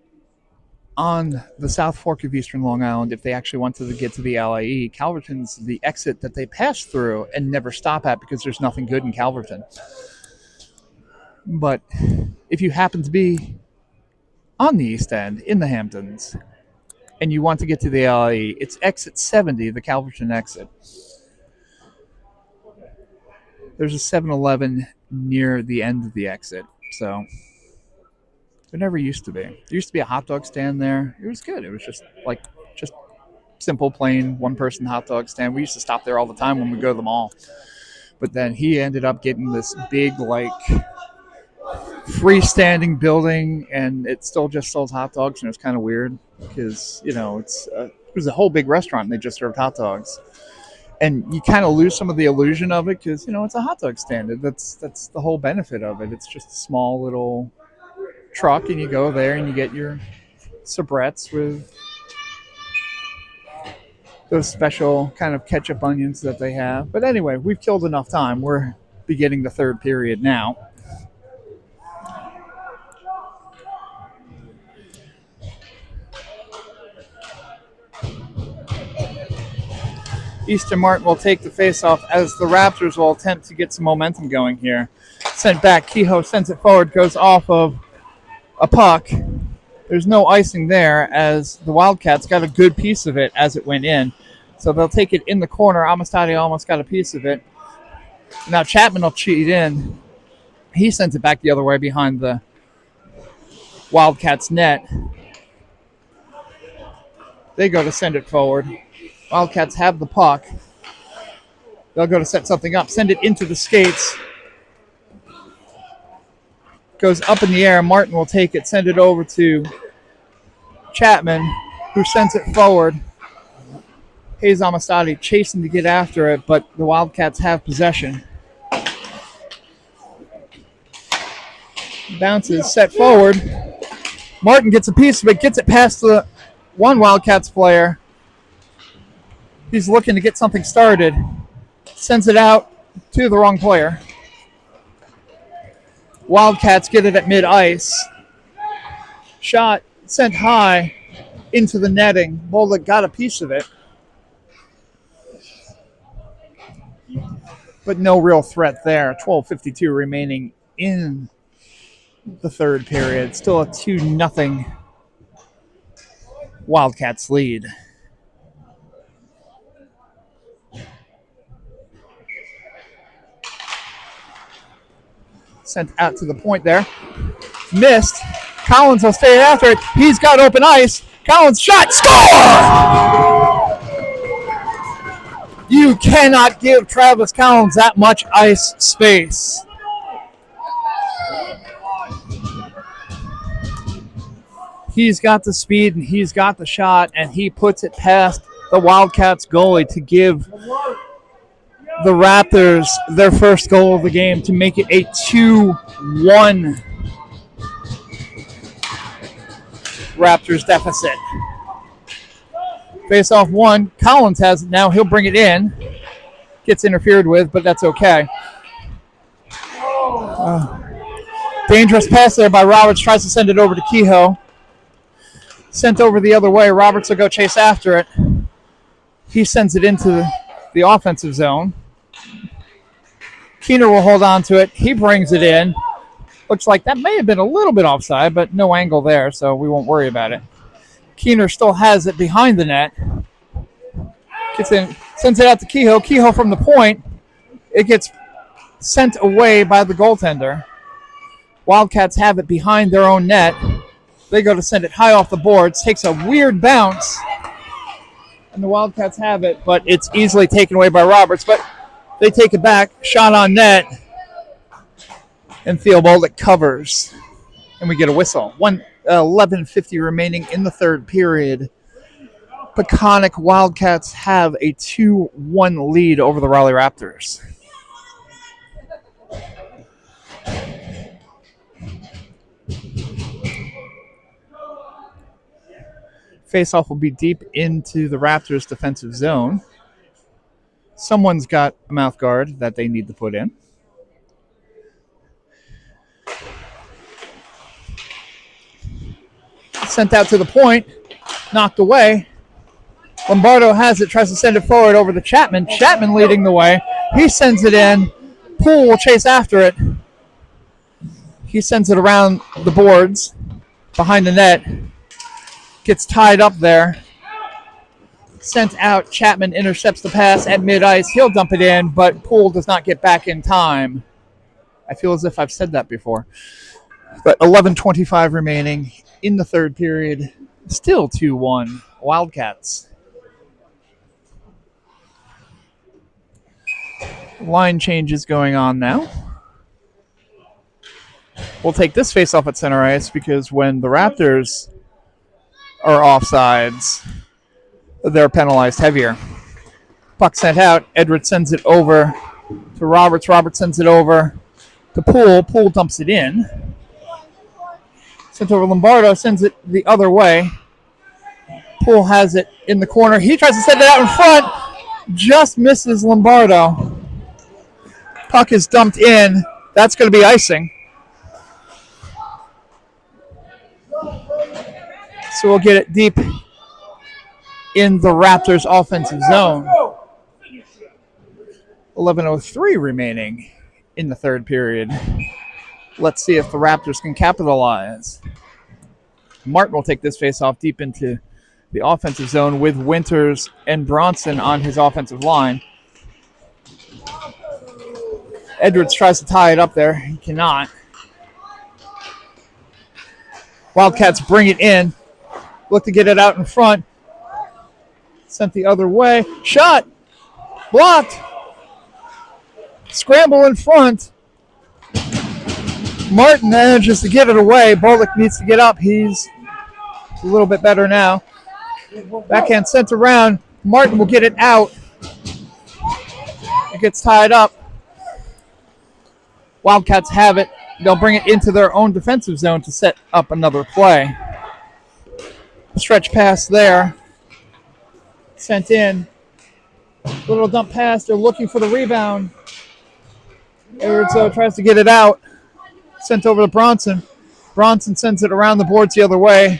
on the South Fork of eastern Long Island, if they actually wanted to get to the LIE, Calverton's the exit that they pass through and never stop at because there's nothing good in Calverton. But if you happen to be on the East End, in the Hamptons, and you want to get to the LIE, it's exit 70, the Calverton exit. There's a 7-Eleven near the end of the exit, so there never used to be. There used to be a hot dog stand there. It was good. It was just simple, plain, one-person hot dog stand. We used to stop there all the time when we go to the mall. But then he ended up getting this big, freestanding building, and it still just sells hot dogs, and it was kind of weird because, it was a whole big restaurant, and they just served hot dogs. And you kind of lose some of the illusion of it because, it's a hot dog stand. That's the whole benefit of it. It's just a small little truck, and you go there and you get your soubrettes with those special kind of ketchup onions that they have. But anyway, we've killed enough time. We're beginning the third period now. Easton Martin will take the face-off as the Raptors will attempt to get some momentum going here. Sent back. Kehoe sends it forward, goes off of a puck. There's no icing there as the Wildcats got a good piece of it as it went in. So they'll take it in the corner. Amistadi almost got a piece of it. Now Chapman will cheat in. He sends it back the other way behind the Wildcats net. They go to send it forward. Wildcats have the puck. They'll go to set something up. Send it into the skates. Goes up in the air. Martin will take it. Send it over to Chapman, who sends it forward. Hayes Amistadi chasing to get after it, but the Wildcats have possession. Bounces, set forward. Martin gets a piece of it, gets it past the one Wildcats player. He's looking to get something started. Sends it out to the wrong player. Wildcats get it at mid-ice. Shot sent high into the netting. Bullock got a piece of it. But no real threat there. 12:52 remaining in the third period. Still a 2-0 Wildcats lead. Sent out to the point there. Missed. Collins will stay after it. He's got open ice. Collins shot. Score! You cannot give Travis Collins that much ice space. He's got the speed and he's got the shot, and he puts it past the Wildcats goalie to give the Raptors their first goal of the game to make it a 2-1 Raptors deficit. Face off one. Collins has it now. He'll bring it in. Gets interfered with, but that's okay. Dangerous pass there by Roberts. Tries to send it over to Kehoe. Sent over the other way. Roberts will go chase after it. He sends it into the offensive zone. Keener will hold on to it. He brings it in. Looks like that may have been a little bit offside, but no angle there, so we won't worry about it. Keener still has it behind the net. Gets in, sends it out to Kehoe. Kehoe from the point. It gets sent away by the goaltender. Wildcats have it behind their own net. They go to send it high off the boards. Takes a weird bounce. And the Wildcats have it, but it's easily taken away by Roberts. But they take it back. Shot on net. And Theobald covers. And we get a whistle. 11:50 remaining in the third period. Peconic Wildcats have a 2-1 lead over the Raleigh Raptors. Faceoff will be deep into the Raptors' defensive zone. Someone's got a mouth guard that they need to put in. Sent out to the point. Knocked away. Lombardo has it. Tries to send it forward over to Chapman. Chapman leading the way. He sends it in. Poole will chase after it. He sends it around the boards. Behind the net. Gets tied up there. Sent out. Chapman intercepts the pass at mid-ice. He'll dump it in, but Poole does not get back in time. I feel as if I've said that before. But 11:25 remaining in the third period. Still 2-1 Wildcats. Line changes going on now. We'll take this face off at center ice because when the Raptors are offsides, they're penalized heavier. Puck sent out. Edwards sends it over to Roberts. Roberts sends it over to Poole. Poole dumps it in. Sent over Lombardo. Sends it the other way. Poole has it in the corner. He tries to send it out in front. Just misses Lombardo. Puck is dumped in. That's going to be icing. So we'll get it deep in the Raptors' offensive zone. 11:03 remaining in the third period. Let's see if the Raptors can capitalize. Martin will take this face off deep into the offensive zone with Winters and Bronson on his offensive line. Edwards tries to tie it up there. He cannot. Wildcats bring it in. Look to get it out in front. Sent the other way. Shot. Blocked. Scramble in front. Martin manages to get it away. Bullock needs to get up. He's a little bit better now. Backhand sent around. Martin will get it out. It gets tied up. Wildcats have it. They'll bring it into their own defensive zone to set up another play. Stretch pass there. Sent in. Little dump pass. They're looking for the rebound. Edwards tries to get it out. Sent over to Bronson. Bronson sends it around the boards the other way.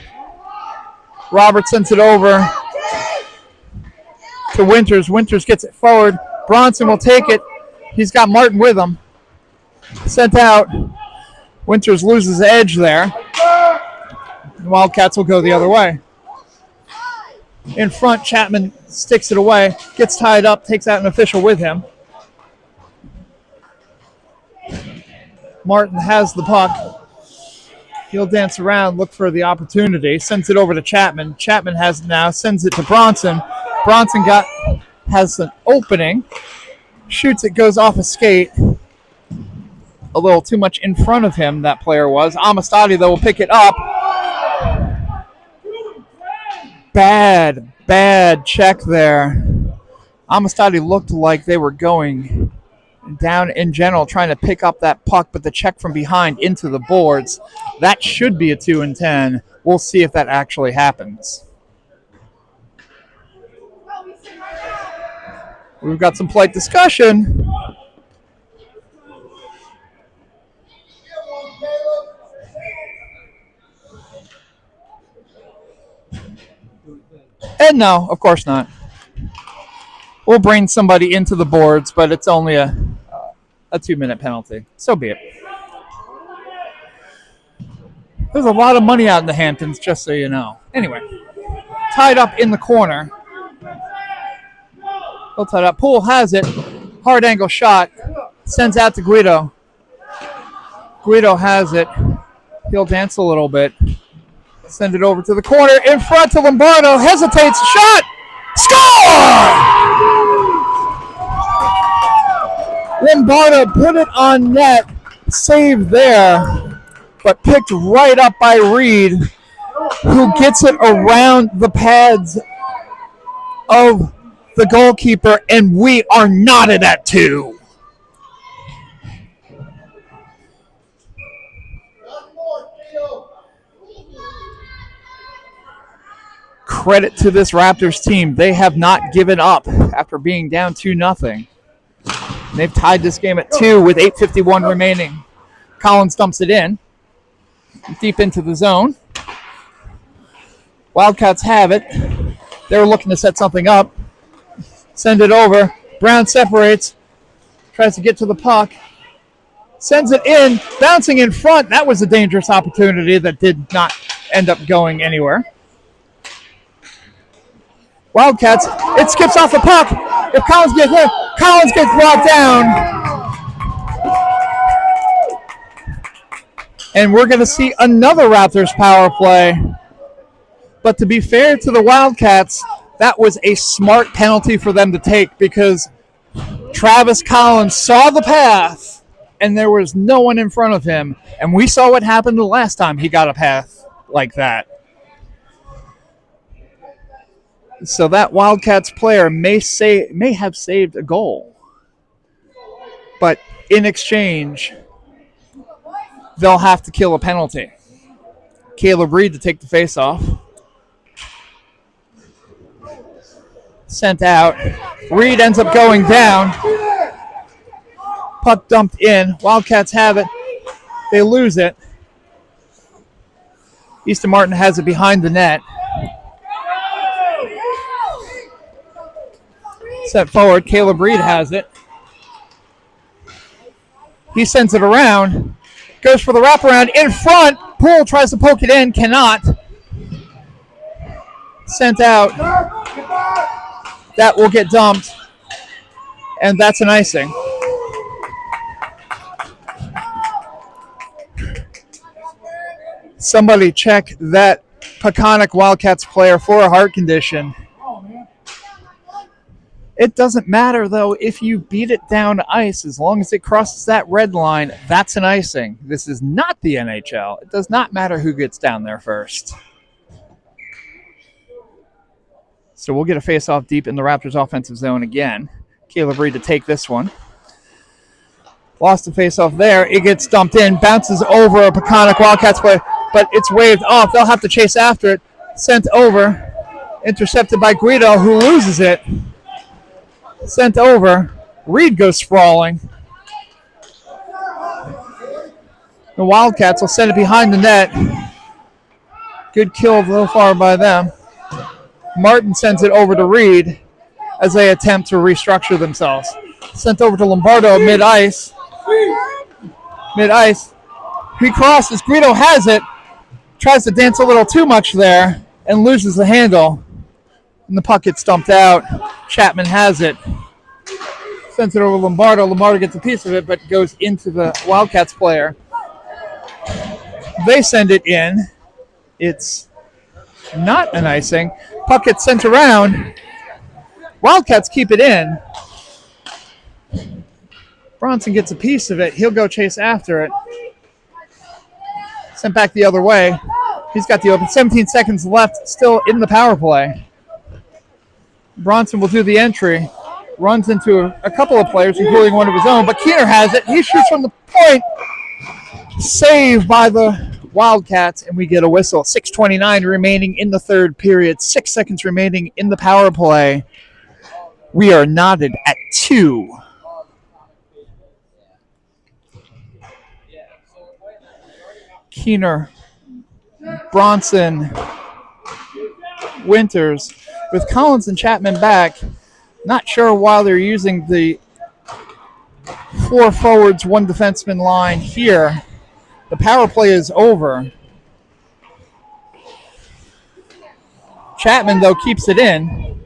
Roberts sends it over to Winters. Winters gets it forward. Bronson will take it. He's got Martin with him. Sent out. Winters loses edge there. The Wildcats will go the other way. In front, Chapman sticks it away, gets tied up, takes out an official with him. Martin has the puck. He'll dance around, look for the opportunity, sends it over to Chapman. Chapman has it now, sends it to Bronson. Bronson has an opening, shoots it, goes off a skate. A little too much in front of him, that player was. Amistadi, though, will pick it up. Bad check there. Amistadi looked like they were going down in general, trying to pick up that puck, but the check from behind into the boards. That should be a 2-10. We'll see if that actually happens. We've got some polite discussion. And no, of course not. We'll bring somebody into the boards, but it's only a 2-minute penalty. So be it. There's a lot of money out in the Hamptons, just so you know. Anyway, tied up in the corner. He'll tie it up. Poole has it. Hard angle shot. Sends out to Guido. Guido has it. He'll dance a little bit. Send it over to the corner. In front to Lombardo. Hesitates. Shot. Score! Lombardo put it on net. Saved there. But picked right up by Reed, who gets it around the pads of the goalkeeper, and we are knotted at 2. Credit to this Raptors team. They have not given up after being down 2-0. They've tied this game at 2 with 8:51 remaining. Collins dumps it in. Deep into the zone. Wildcats have it. They're looking to set something up. Send it over. Brown separates. Tries to get to the puck. Sends it in. Bouncing in front. That was a dangerous opportunity that did not end up going anywhere. Wildcats. It skips off the puck. If Collins gets hit, Collins gets brought down. And we're going to see another Raptors power play. But to be fair to the Wildcats, that was a smart penalty for them to take because Travis Collins saw the path and there was no one in front of him. And we saw what happened the last time he got a path like that. So that Wildcats player may have saved a goal. But in exchange, they'll have to kill a penalty. Caleb Reed to take the faceoff. Sent out. Reed ends up going down. Puck dumped in. Wildcats have it. They lose it. Easton Martin has it behind the net. Set forward. Caleb Reed has it. He sends it around. Goes for the wraparound in front. Poole tries to poke it in. Cannot. Sent out. That will get dumped. And that's an icing. Somebody check that Peconic Wildcats player for a heart condition. It doesn't matter, though, if you beat it down to ice. As long as it crosses that red line, that's an icing. This is not the NHL. It does not matter who gets down there first. So we'll get a face-off deep in the Raptors' offensive zone again. Caleb Reed to take this one. Lost the face-off there. It gets dumped in. Bounces over a Peconic Wildcats player, but it's waved off. They'll have to chase after it. Sent over. Intercepted by Guido, who loses it. Sent over. Reed goes sprawling. The Wildcats will send it behind the net. Good kill a little far by them. Martin sends it over to Reed as they attempt to restructure themselves. Sent over to Lombardo mid-ice. Mid-ice. He crosses. Guido has it. Tries to dance a little too much there and loses the handle. And the puck gets dumped out. Chapman has it. Sends it over Lombardo. Lombardo gets a piece of it, but goes into the Wildcats player. They send it in. It's not an icing. Puck gets sent around. Wildcats keep it in. Bronson gets a piece of it. He'll go chase after it. Sent back the other way. He's got the open. 17 seconds left, still in the power play. Bronson will do the entry. Runs into a couple of players, including one of his own, but Keener has it. He shoots from the point. Saved by the Wildcats, and we get a whistle. 6:29 remaining in the third period. 6 seconds remaining in the power play. We are knotted at 2. Keener, Bronson, Winters, with Collins and Chapman back. Not sure why they're using the 4 forwards, 1 defenseman line here. The power play is over. Chapman, though, keeps it in.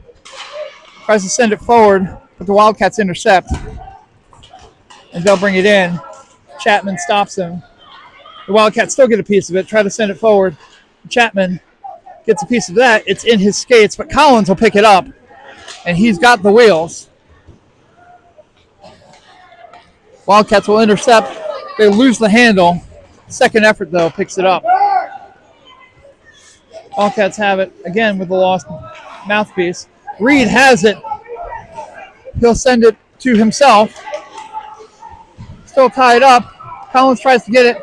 Tries to send it forward, but the Wildcats intercept. And they'll bring it in. Chapman stops him. The Wildcats still get a piece of it. Try to send it forward. Chapman gets a piece of that. It's in his skates, but Collins will pick it up. And he's got the wheels. Wildcats will intercept. They lose the handle. Second effort, though, picks it up. Wildcats have it again with the lost mouthpiece. Reed has it. He'll send it to himself. Still tied up. Collins tries to get it.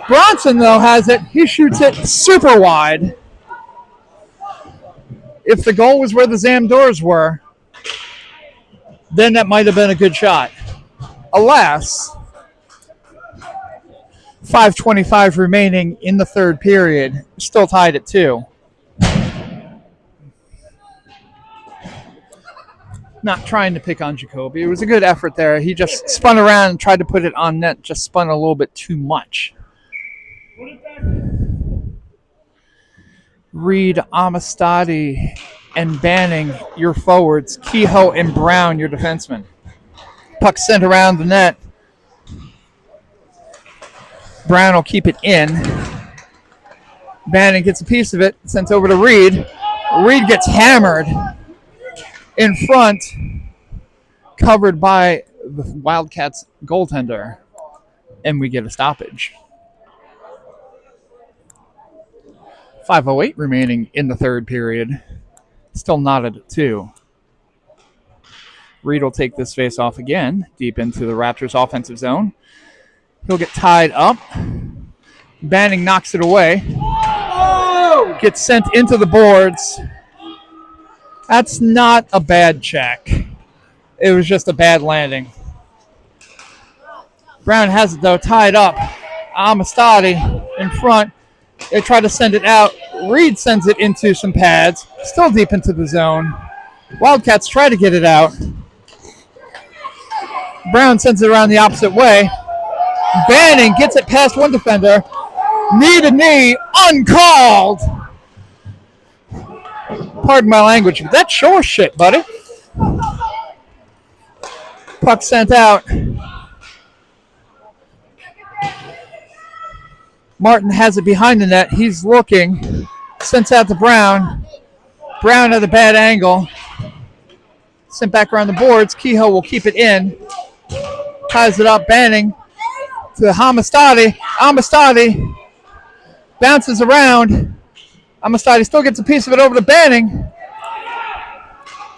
Bronson, though, has it. He shoots it super wide. If the goal was where the Zam doors were, then that might have been a good shot. Alas, 5:25 remaining in the third period. Still tied at 2. Not trying to pick on Jacoby. It was a good effort there. He just spun around and tried to put it on net. Just spun a little bit too much. Reed, Amistadi, and Banning, your forwards. Kehoe and Brown, your defensemen. Puck sent around the net. Brown will keep it in. Banning gets a piece of it, sent over to Reed. Reed gets hammered in front, covered by the Wildcats goaltender, and we get a stoppage. 5:08 remaining in the third period. Still knotted at 2. Reed will take this face off again, deep into the Raptors' offensive zone. He'll get tied up. Banning knocks it away. Gets sent into the boards. That's not a bad check. It was just a bad landing. Brown has it, though, tied up. Amistadi in front. They try to send it out. Reed sends it into some pads. Still deep into the zone. Wildcats try to get it out. Brown sends it around the opposite way. Banning gets it past one defender. Knee to knee. Uncalled. Pardon my language, but that's shore shit, buddy. Puck sent out. Martin has it behind the net. He's looking. Sends out to Brown. Brown at a bad angle. Sent back around the boards. Kehoe will keep it in. Ties it up. Banning to Amistadi. Amistadi bounces around. Amistadi still gets a piece of it over to Banning.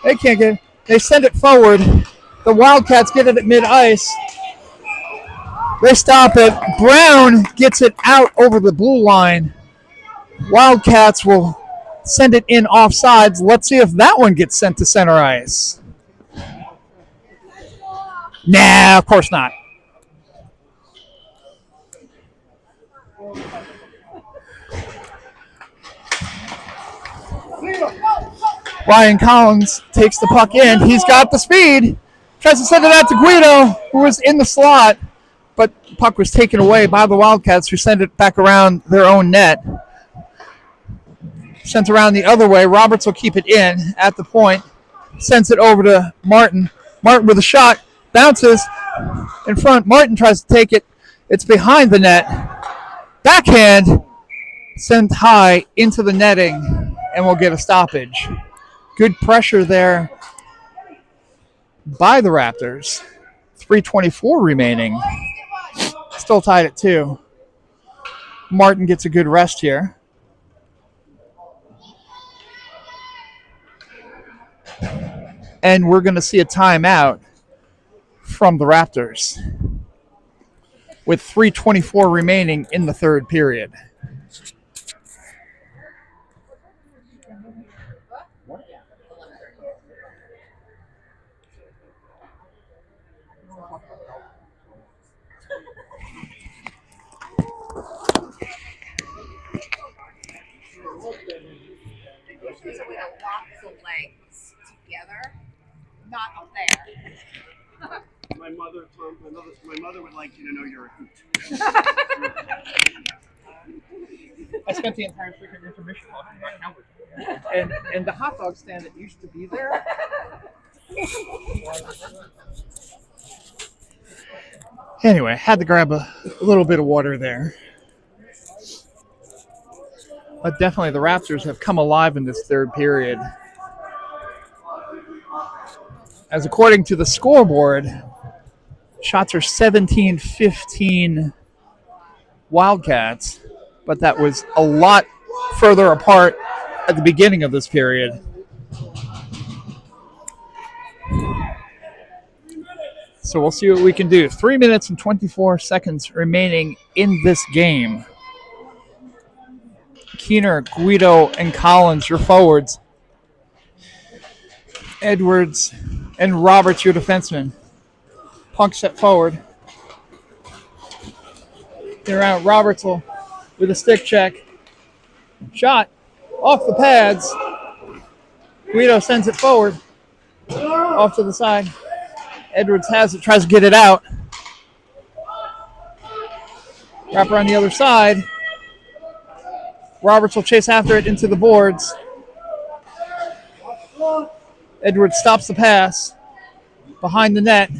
They can't get it. They send it forward. The Wildcats get it at mid-ice. They stop it. Brown gets it out over the blue line. Wildcats will send it in offsides. Let's see if that one gets sent to center ice. Nah, of course not. Ryan Collins takes the puck in. He's got the speed. Tries to send it out to Guido, who was in the slot. but puck was taken away by the Wildcats, who sent it back around their own net. Sent around the other way. Roberts will keep it in at the point. Sends it over to Martin. Martin with a shot. Bounces in front. Martin tries to take it. It's behind the net. Backhand. Sent high into the netting. And we'll get a stoppage. Good pressure there by the Raptors. 3:24 remaining. Still tied at 2. Martin gets a good rest here. And we're going to see a timeout from the Raptors with 3:24 remaining in the third period. There's a way to lock the legs together, not up there. My mother would like you to know you're a hoot. I spent the entire freaking intermission talking about Cowboys. And the hot dog stand that used to be there. Anyway, had to grab a little bit of water there. But definitely the Raptors have come alive in this third period. As according to the scoreboard, shots are 17-15 Wildcats, but that was a lot further apart at the beginning of this period. So we'll see what we can do. 3 minutes and 24 seconds remaining in this game. Keener, Guido, and Collins, your forwards. Edwards and Roberts, your defensemen. Punk set forward. Get around. Roberts will with a stick check. Shot off the pads. Guido sends it forward. Off to the side. Edwards has it, tries to get it out. Wrap around the other side. Roberts will chase after it into the boards. Edwards stops the pass. Behind the net.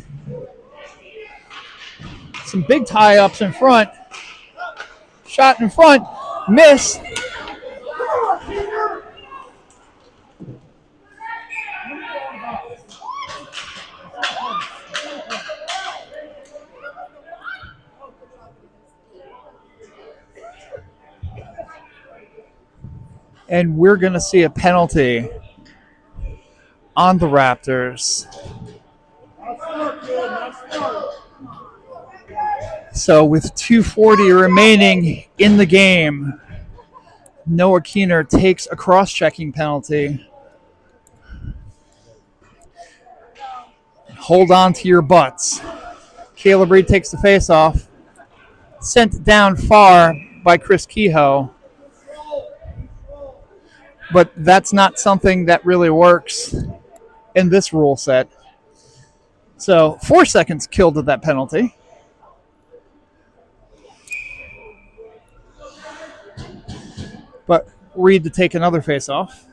Some big tie-ups in front. Shot in front. Miss. And we're going to see a penalty on the Raptors. So with 2:40 remaining in the game, Noah Keener takes a cross-checking penalty. Hold on to your butts. Caleb Reed takes the face-off. Sent down far by Chris Kehoe. But that's not something that really works in this rule set. So 4 seconds killed at that penalty. But Reed to take another face-off.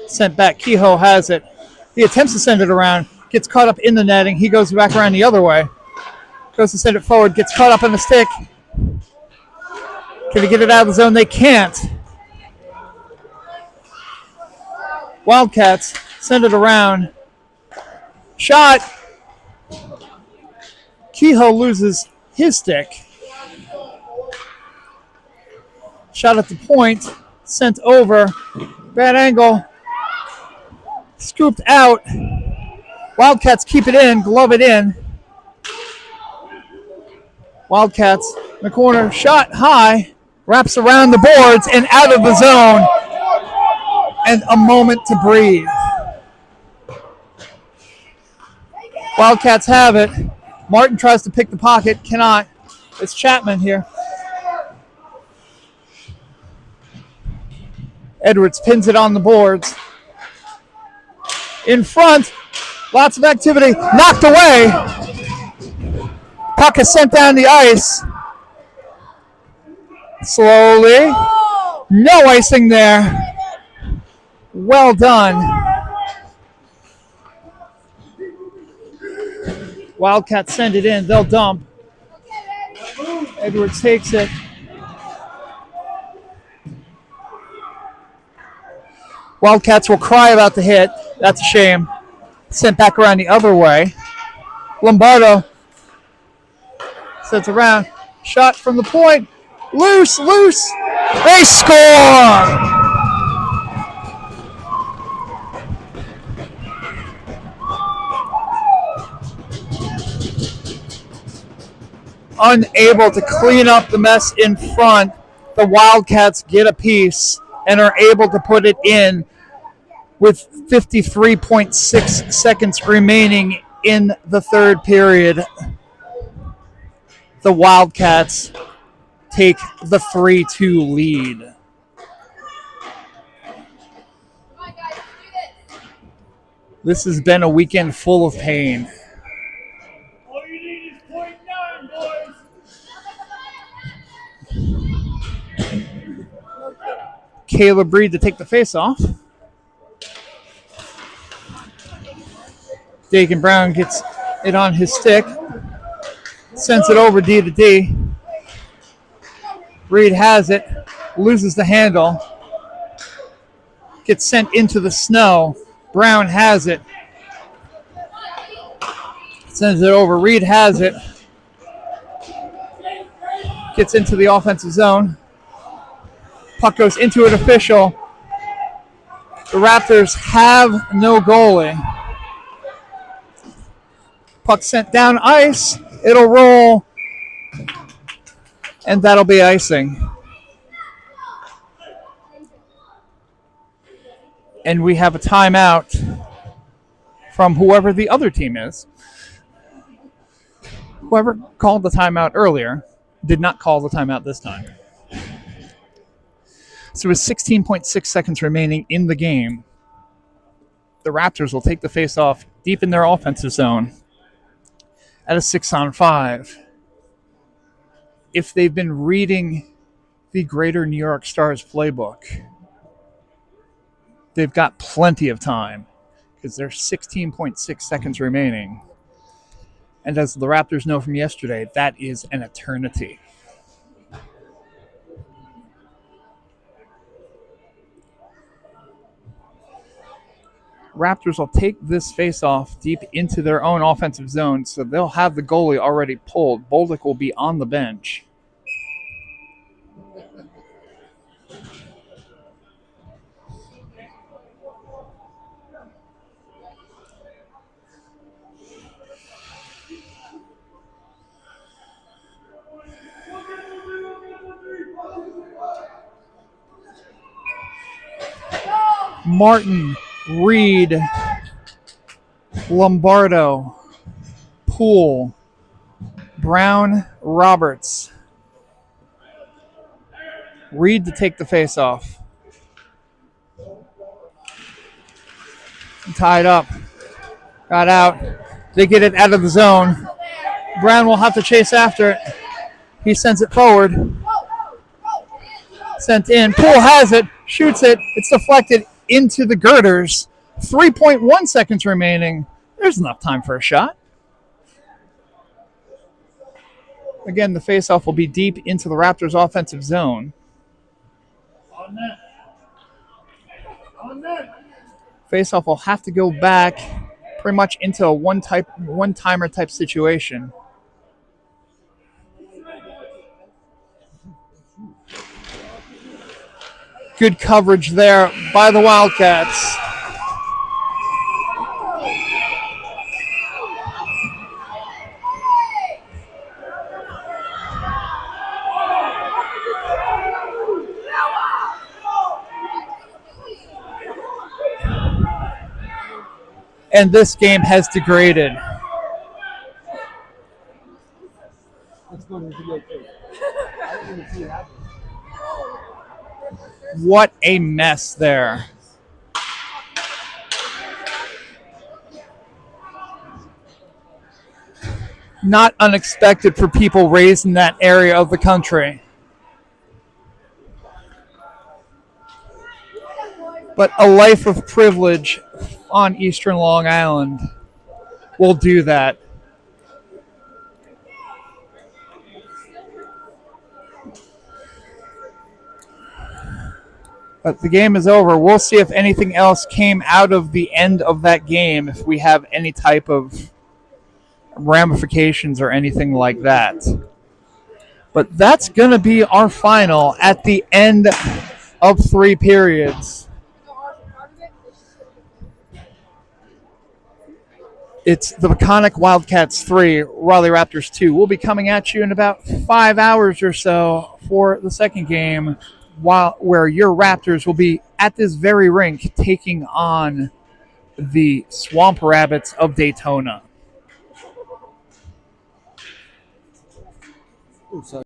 Sent back. Kehoe has it. He attempts to send it around. Gets caught up in the netting. He goes back around the other way. Goes to send it forward. Gets caught up in the stick. Can they get it out of the zone? They can't. Wildcats send it around. Shot. Kehoe loses his stick. Shot at the point. Sent over. Bad angle. Scooped out. Wildcats keep it in. Glove it in. Wildcats in the corner. Shot high. Wraps around the boards and out of the zone. And a moment to breathe. Wildcats have it. Martin tries to pick the pocket. Cannot. It's Chapman here. Edwards pins it on the boards. In front. Lots of activity. Knocked away. Puck is sent down the ice. Slowly. No icing there. Well done. Wildcats send it in. They'll dump. Edwards takes it. Wildcats will cry about the hit. That's a shame. Sent back around the other way. Lombardo sets around. Shot from the point. Loose. They score! Unable to clean up the mess in front, the Wildcats get a piece and are able to put it in with 53.6 seconds remaining in the third period. The Wildcats take the 3-2 lead. This has been a weekend full of pain. All you need is .9, boys. Caleb Reed to take the face-off. Dagan Brown gets it on his stick. Sends it over D to D. Reed has it. Loses the handle. Gets sent into the snow. Brown has it. Sends it over. Reed has it. Gets into the offensive zone. Puck goes into an official. The Raptors have no goalie. Puck sent down ice. It'll roll. And that'll be icing. And we have a timeout from whoever the other team is. Whoever called the timeout earlier did not call the timeout this time. So with 16.6 seconds remaining in the game, the Raptors will take the face-off deep in their offensive zone at a 6-on-5. If they've been reading the Greater New York Stars playbook, they've got plenty of time because there's 16.6 seconds remaining. And as the Raptors know from yesterday, that is an eternity. Raptors will take this face-off deep into their own offensive zone, so they'll have the goalie already pulled. Bolduc will be on the bench. Martin, Reed, Lombardo, Poole, Brown, Roberts. Reed to take the face-off. Tied up. Got out. They get it out of the zone. Brown will have to chase after it. He sends it forward. Sent in. Poole has it. Shoots it. It's deflected into the girders. 3.1 seconds remaining. There's enough time for a shot. Again, the faceoff will be deep into the Raptors' offensive zone. On net. On net. Faceoff will have to go back pretty much into a one-timer type situation. Good coverage there by the Wildcats. And this game has degraded. What a mess there. not unexpected for people raised in that area of the country. But a life of privilege on Eastern Long Island will do that. But the game is over. We'll see if anything else came out of the end of that game, if we have any type of ramifications or anything like that. But that's going to be our final at the end of 3 periods. It's the Peconic Wildcats 3, Raleigh Raptors 2. We'll be coming at you in about 5 hours or so for the second game, where your Raptors will be at this very rink taking on the Swamp Rabbits of Daytona. Ooh, sorry.